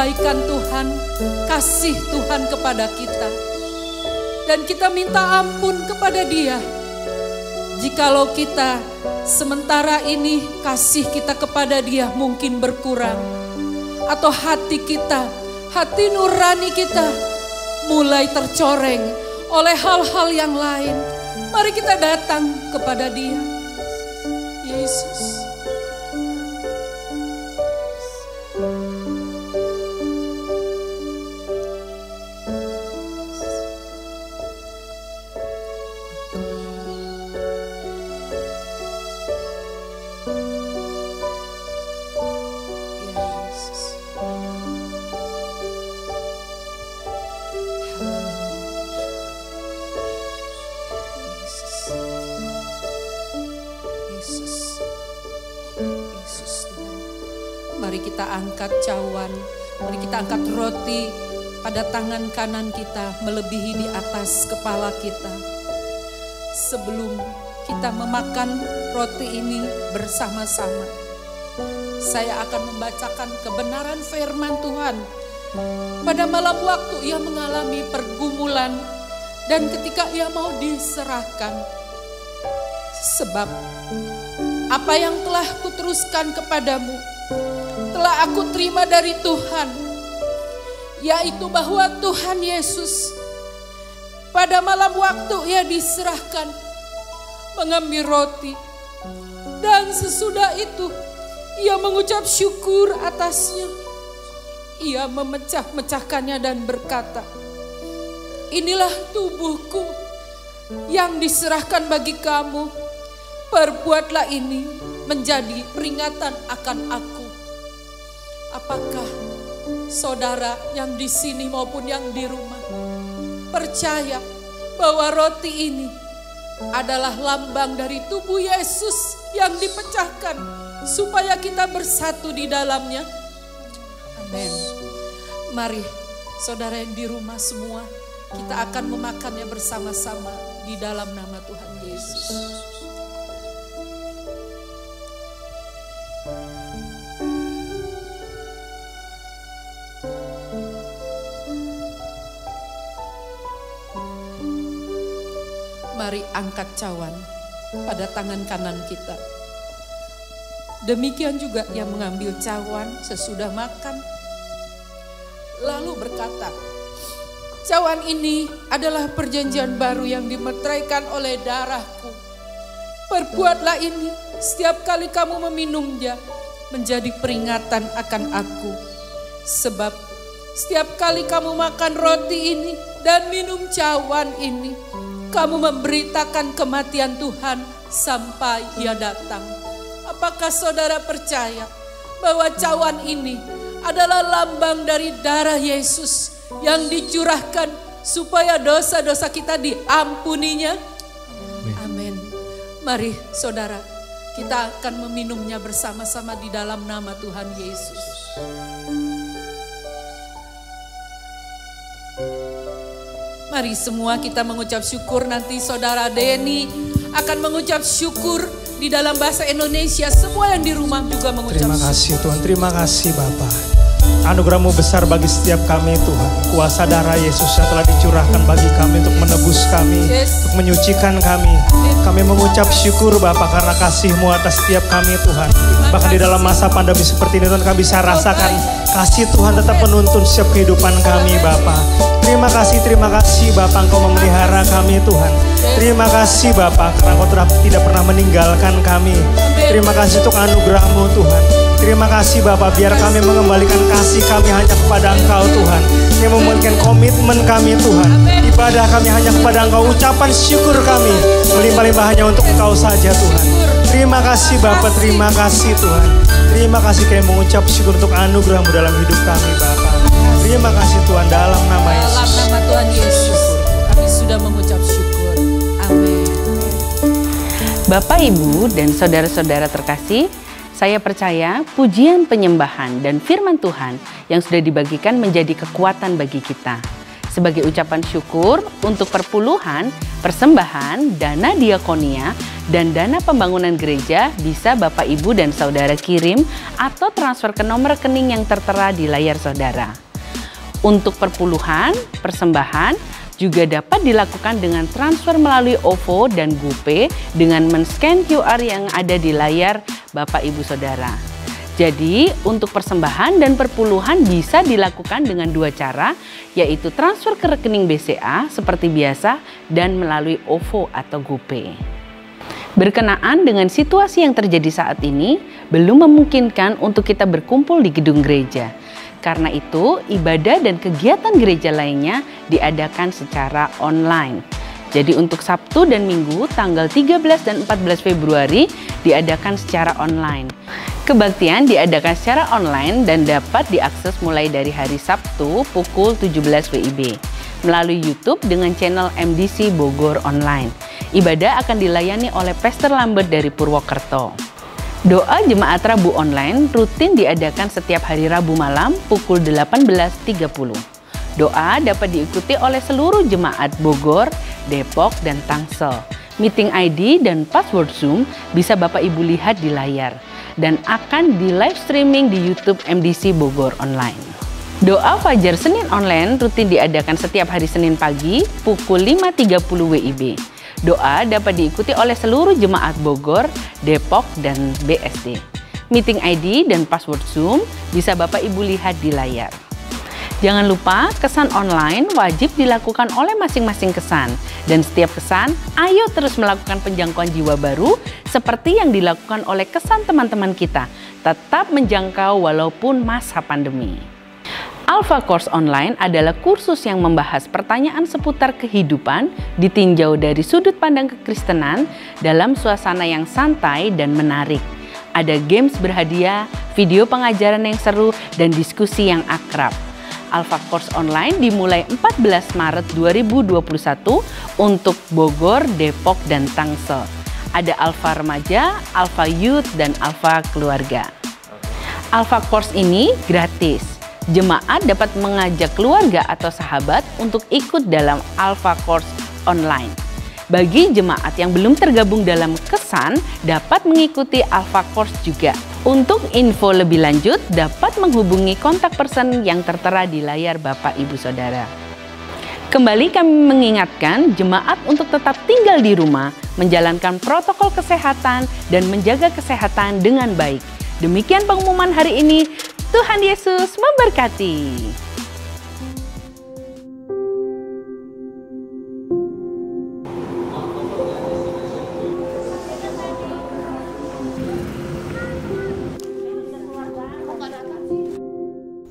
kebaikan Tuhan, kasih Tuhan kepada kita. Dan kita minta ampun kepada Dia. Jikalau kita sementara ini kasih kita kepada Dia mungkin berkurang. Atau hati kita, hati nurani kita mulai tercoreng oleh hal-hal yang lain. Mari kita datang kepada Dia. Yesus. Mari kita angkat cawan, mari kita angkat roti pada tangan kanan kita melebihi di atas kepala kita. Sebelum kita memakan roti ini bersama-sama, saya akan membacakan kebenaran firman Tuhan. Pada malam waktu ia mengalami pergumulan dan ketika ia mau diserahkan. Sebab apa yang telah kuteruskan kepadamu telah aku terima dari Tuhan, yaitu bahwa Tuhan Yesus pada malam waktu ia diserahkan mengambil roti, dan sesudah itu ia mengucap syukur atasnya. Ia memecah-mecahkannya dan berkata, inilah tubuhku yang diserahkan bagi kamu, perbuatlah ini menjadi peringatan akan aku. Apakah saudara yang di sini maupun yang di rumah percaya bahwa roti ini adalah lambang dari tubuh Yesus yang dipecahkan supaya kita bersatu di dalamnya? Amin. Mari saudara yang di rumah semua, kita akan memakannya bersama-sama di dalam nama Tuhan Yesus. Mari angkat cawan pada tangan kanan kita. Demikian juga yang mengambil cawan sesudah makan, lalu berkata, cawan ini adalah perjanjian baru yang dimeteraikan oleh darahku. Perbuatlah ini setiap kali kamu meminumnya menjadi peringatan akan aku. Sebab setiap kali kamu makan roti ini dan minum cawan ini, kamu memberitakan kematian Tuhan sampai Ia datang. Apakah saudara percaya bahwa cawan ini adalah lambang dari darah Yesus yang dicurahkan supaya dosa-dosa kita diampuninya? Amin. Mari saudara, kita akan meminumnya bersama-sama di dalam nama Tuhan Yesus. Mari semua kita mengucap syukur. Nanti saudara Denny akan mengucap syukur di dalam bahasa Indonesia. Semua yang di rumah juga mengucap Terima kasih syukur. Tuhan, terima kasih Bapa. Anugerah-Mu besar bagi setiap kami Tuhan. Kuasa darah Yesus yang telah dicurahkan bagi kami untuk menebus kami, untuk menyucikan kami. Kami mengucap syukur Bapa karena kasih-Mu atas setiap kami Tuhan. Bahkan di dalam masa pandemi seperti ini Tuhan, kami bisa rasakan kasih Tuhan tetap menuntun setiap kehidupan kami Bapa. Terima kasih Bapa, Engkau memelihara kami Tuhan. Terima kasih Bapa karena Engkau tidak pernah meninggalkan kami. Terima kasih untuk anugerah-Mu Tuhan. Terima kasih Bapak, biar kami mengembalikan kasih kami hanya kepada Engkau Tuhan. Yang membuatkan komitmen kami Tuhan. Ibadah kami hanya kepada Engkau, ucapan syukur kami melimpah-limpah hanya untuk Engkau saja Tuhan. Terima kasih Bapak, terima kasih Tuhan. Terima kasih kami mengucap syukur untuk anugerah-Mu dalam hidup kami Bapak. Terima kasih Tuhan, dalam nama Yesus. Dalam nama Tuhan Yesus kami sudah mengucap syukur. Amin. Bapak, Ibu, dan saudara-saudara terkasih, saya percaya pujian, penyembahan, dan firman Tuhan yang sudah dibagikan menjadi kekuatan bagi kita. Sebagai ucapan syukur untuk perpuluhan, persembahan, dana diakonia, dan dana pembangunan gereja bisa Bapak, Ibu, dan Saudara kirim atau transfer ke nomor rekening yang tertera di layar saudara. Untuk perpuluhan, persembahan juga dapat dilakukan dengan transfer melalui OVO dan GoPay dengan men-scan QR yang ada di layar Bapak, Ibu, Saudara. Jadi, untuk persembahan dan perpuluhan bisa dilakukan dengan dua cara, yaitu transfer ke rekening BCA seperti biasa dan melalui OVO atau GoPay. Berkenaan dengan situasi yang terjadi saat ini, belum memungkinkan untuk kita berkumpul di gedung gereja. Karena itu, ibadah dan kegiatan gereja lainnya diadakan secara online. Jadi untuk Sabtu dan Minggu tanggal 13 dan 14 Februari diadakan secara online. Kebaktian diadakan secara online dan dapat diakses mulai dari hari Sabtu pukul 17 WIB melalui YouTube dengan channel MDC Bogor Online. Ibadah akan dilayani oleh Pastor Lambert dari Purwokerto. Doa Jemaat Rabu Online rutin diadakan setiap hari Rabu malam pukul 18.30. Doa dapat diikuti oleh seluruh jemaat Bogor, Depok, dan Tangsel. Meeting ID dan password Zoom bisa Bapak Ibu lihat di layar dan akan di live streaming di YouTube MDC Bogor Online. Doa Fajar Senin Online rutin diadakan setiap hari Senin pagi pukul 5.30 WIB. Doa dapat diikuti oleh seluruh jemaat Bogor, Depok, dan BSD. Meeting ID dan password Zoom bisa Bapak Ibu lihat di layar. Jangan lupa, kesan online wajib dilakukan oleh masing-masing kesan. Dan setiap kesan, ayo terus melakukan penjangkauan jiwa baru seperti yang dilakukan oleh kesan teman-teman kita. Tetap menjangkau walaupun masa pandemi. Alpha Course Online adalah kursus yang membahas pertanyaan seputar kehidupan ditinjau dari sudut pandang kekristenan dalam suasana yang santai dan menarik. Ada games berhadiah, video pengajaran yang seru, dan diskusi yang akrab. Alpha Course Online dimulai 14 Maret 2021 untuk Bogor, Depok, dan Tangsel. Ada Alpha Remaja, Alpha Youth, dan Alpha Keluarga. Alpha Course ini gratis. Jemaat dapat mengajak keluarga atau sahabat untuk ikut dalam Alpha Course Online. Bagi jemaat yang belum tergabung dalam kesan, dapat mengikuti Alpha Course juga. Untuk info lebih lanjut, dapat menghubungi kontak person yang tertera di layar Bapak Ibu Saudara. Kembali kami mengingatkan jemaat untuk tetap tinggal di rumah, menjalankan protokol kesehatan, dan menjaga kesehatan dengan baik. Demikian pengumuman hari ini. Tuhan Yesus memberkati.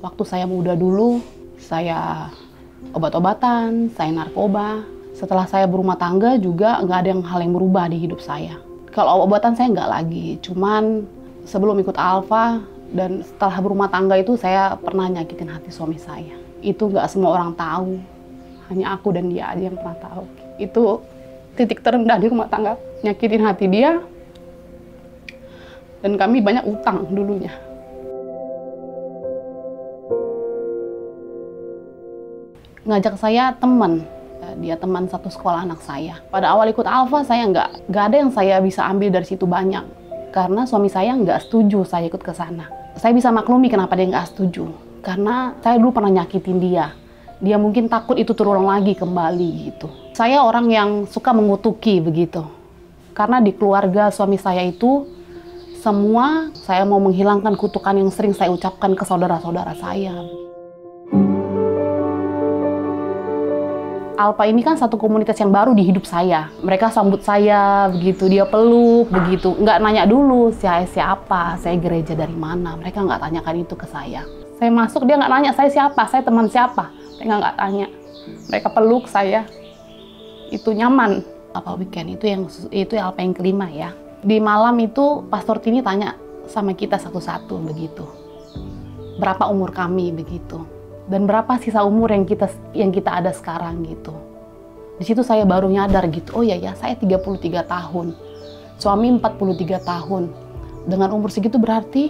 Waktu saya muda dulu, saya obat-obatan, saya narkoba. Setelah saya berumah tangga juga nggak ada hal yang berubah di hidup saya. Kalau obatan saya nggak lagi, cuman sebelum ikut Alpha dan setelah berumah tangga itu saya pernah nyakitin hati suami saya. Itu nggak semua orang tahu, hanya aku dan dia aja yang pernah tahu. Itu titik terendah di rumah tangga, nyakitin hati dia. Dan kami banyak utang dulunya. Ngajak saya teman, dia teman satu sekolah anak saya. Pada awal ikut Alpha saya nggak ada yang saya bisa ambil dari situ banyak. Karena suami saya nggak setuju saya ikut ke sana. Saya bisa maklumi kenapa dia nggak setuju. Karena saya dulu pernah nyakitin dia. Dia mungkin takut itu terulang lagi kembali gitu. Saya orang yang suka mengutuki begitu. Karena di keluarga suami saya itu, semua saya mau menghilangkan kutukan yang sering saya ucapkan ke saudara-saudara saya. Alpha ini kan satu komunitas yang baru di hidup saya. Mereka sambut saya begitu, dia peluk begitu. Nggak nanya dulu saya siapa, saya gereja dari mana. Mereka nggak tanyakan itu ke saya. Saya masuk, dia nggak nanya saya siapa, saya teman siapa. Mereka nggak tanya. Mereka peluk saya. Itu nyaman. Apa weekend itu Alpha yang kelima ya. Di malam itu Pastor Tini tanya sama kita satu-satu begitu. Berapa umur kami begitu. Dan berapa sisa umur yang kita ada sekarang gitu. Di situ saya baru nyadar gitu, oh ya saya 33 tahun, suami 43 tahun. Dengan umur segitu berarti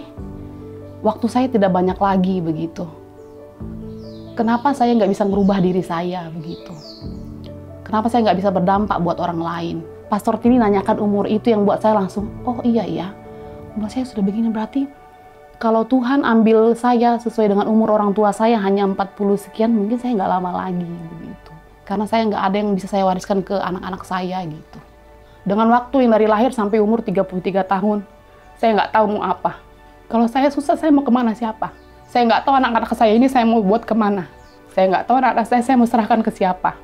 waktu saya tidak banyak lagi begitu. kenapa saya nggak bisa merubah diri saya begitu? Kenapa saya nggak bisa berdampak buat orang lain? Pastor Tini nanyakan umur itu yang buat saya langsung, oh iya ya, umur saya sudah begini, berarti kalau Tuhan ambil saya sesuai dengan umur orang tua saya hanya 40 sekian, mungkin saya nggak lama lagi begitu. Karena saya nggak ada yang bisa saya wariskan ke anak-anak saya gitu. Dengan waktu yang dari lahir sampai umur 33 tahun, saya nggak tahu mau apa. Kalau saya susah, saya mau kemana siapa? Saya nggak tahu anak-anak saya ini saya mau buat kemana. Saya nggak tahu anak-anak saya mau serahkan ke siapa.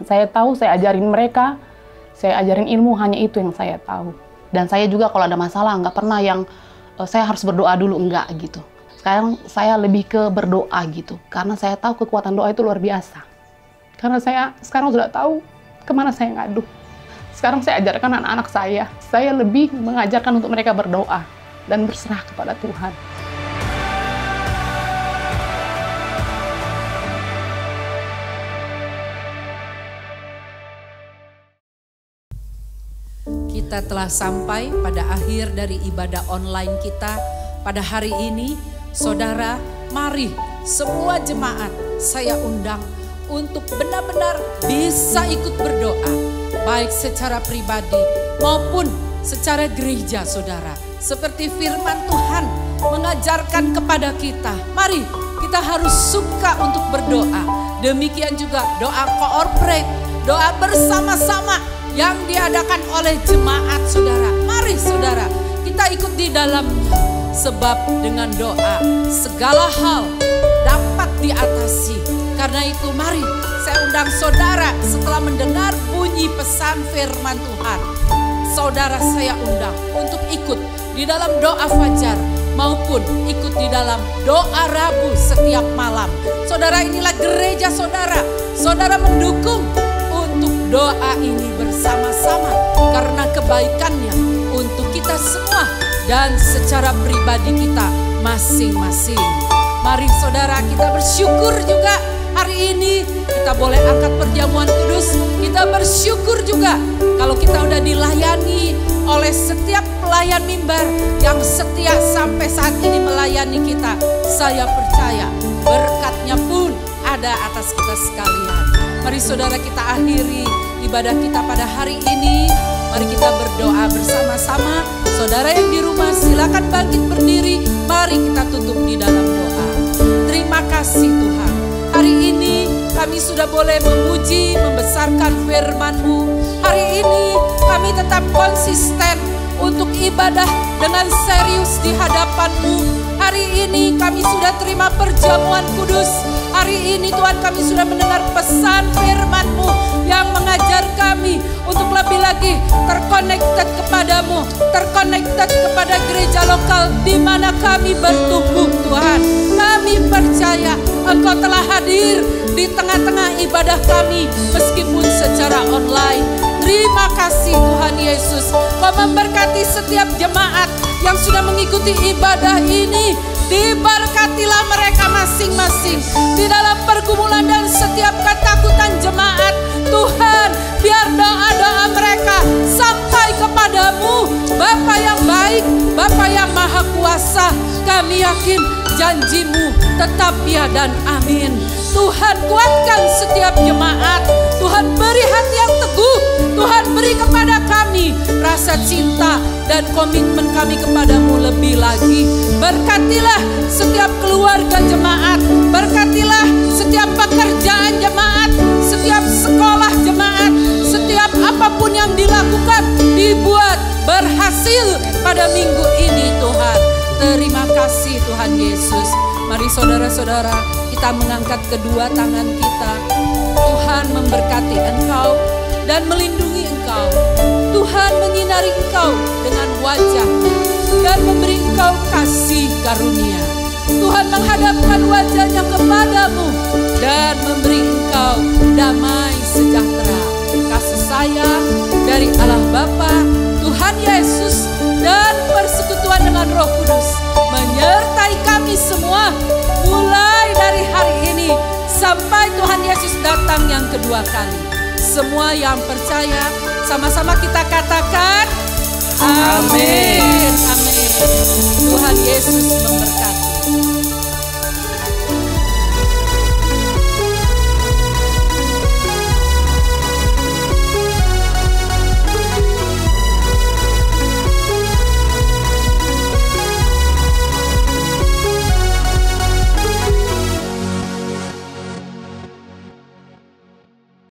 Saya tahu saya ajarin mereka, saya ajarin ilmu, hanya itu yang saya tahu. Dan saya juga kalau ada masalah nggak pernah yang saya harus berdoa dulu, enggak gitu. Sekarang saya lebih ke berdoa gitu, karena saya tahu kekuatan doa itu luar biasa. Karena saya sekarang sudah tahu kemana saya ngadu. Sekarang saya ajarkan anak-anak saya lebih mengajarkan untuk mereka berdoa dan berserah kepada Tuhan. Kita telah sampai pada akhir dari ibadah online kita pada hari ini. Saudara, mari semua jemaat saya undang untuk benar-benar bisa ikut berdoa, baik secara pribadi maupun secara gereja, saudara. Seperti firman Tuhan mengajarkan kepada kita, mari kita harus suka untuk berdoa. Demikian juga doa corporate, doa bersama-sama yang diadakan oleh jemaat, saudara. Mari saudara, kita ikut di dalamnya. Sebab dengan doa segala hal dapat diatasi. Karena itu mari saya undang saudara setelah mendengar bunyi pesan firman Tuhan. Saudara saya undang untuk ikut di dalam doa fajar maupun ikut di dalam doa Rabu setiap malam. Saudara, inilah gereja saudara. Saudara mendukung untuk doa ini bersama-sama karena kebaikannya untuk kita semua dan secara pribadi kita masing-masing. Mari saudara, kita bersyukur juga hari ini kita boleh angkat perjamuan kudus. Kita bersyukur juga kalau kita udah dilayani oleh setiap pelayan mimbar yang setia sampai saat ini melayani kita. Saya percaya berkatnya pun ada atas kita sekalian. Mari saudara, kita akhiri ibadah kita pada hari ini. Mari kita berdoa bersama-sama. Saudara yang di rumah silakan bangkit berdiri. Mari kita tutup di dalam doa. Terima kasih Tuhan. Hari ini kami sudah boleh memuji, membesarkan firman-Mu. Hari ini kami tetap konsisten untuk ibadah dengan serius di hadapan-Mu. Hari ini kami sudah terima perjamuan kudus. Hari ini Tuhan kami sudah mendengar pesan firman-Mu yang mengajar kami untuk lebih lagi terconnected kepadamu, terconnected kepada gereja lokal di mana kami bertumbuh Tuhan. Kami percaya Engkau telah hadir di tengah-tengah ibadah kami meskipun secara online. Terima kasih Tuhan Yesus. Kau memberkati setiap jemaat yang sudah mengikuti ibadah ini. Diberkatilah mereka masing-masing di dalam pergumulan dan setiap ketakutan jemaat. Tuhan, biar doa-doa mereka sampai kepadamu. Bapa yang baik, Bapa yang maha kuasa, kami yakin janji-Mu tetap ya dan amin. Tuhan, kuatkan setiap jemaat. Tuhan, beri hati yang teguh. Tuhan, beri kepada kami rasa cinta dan komitmen kami kepadamu lebih lagi. Berkatilah setiap keluarga jemaat. Berkatilah setiap pekerjaan jemaat, setiap sekolah jemaat, setiap apapun yang dilakukan dibuat berhasil pada minggu ini Tuhan. Terima kasih Tuhan Yesus. Mari saudara-saudara, kita mengangkat kedua tangan kita. Tuhan memberkati engkau dan melindungi engkau. Tuhan menyinari engkau dengan wajah-Nya dan memberi engkau kasih karunia. Tuhan menghadapkan wajah-Nya kepadamu dan memberi engkau damai sejahtera. Kasih sayang dari Allah Bapa, Tuhan Yesus, dan persekutuan dengan Roh Kudus menyertai kami semua mulai dari hari ini sampai Tuhan Yesus datang yang kedua kali. Semua yang percaya sama-sama kita katakan amin. Amin. Tuhan Yesus memberkati.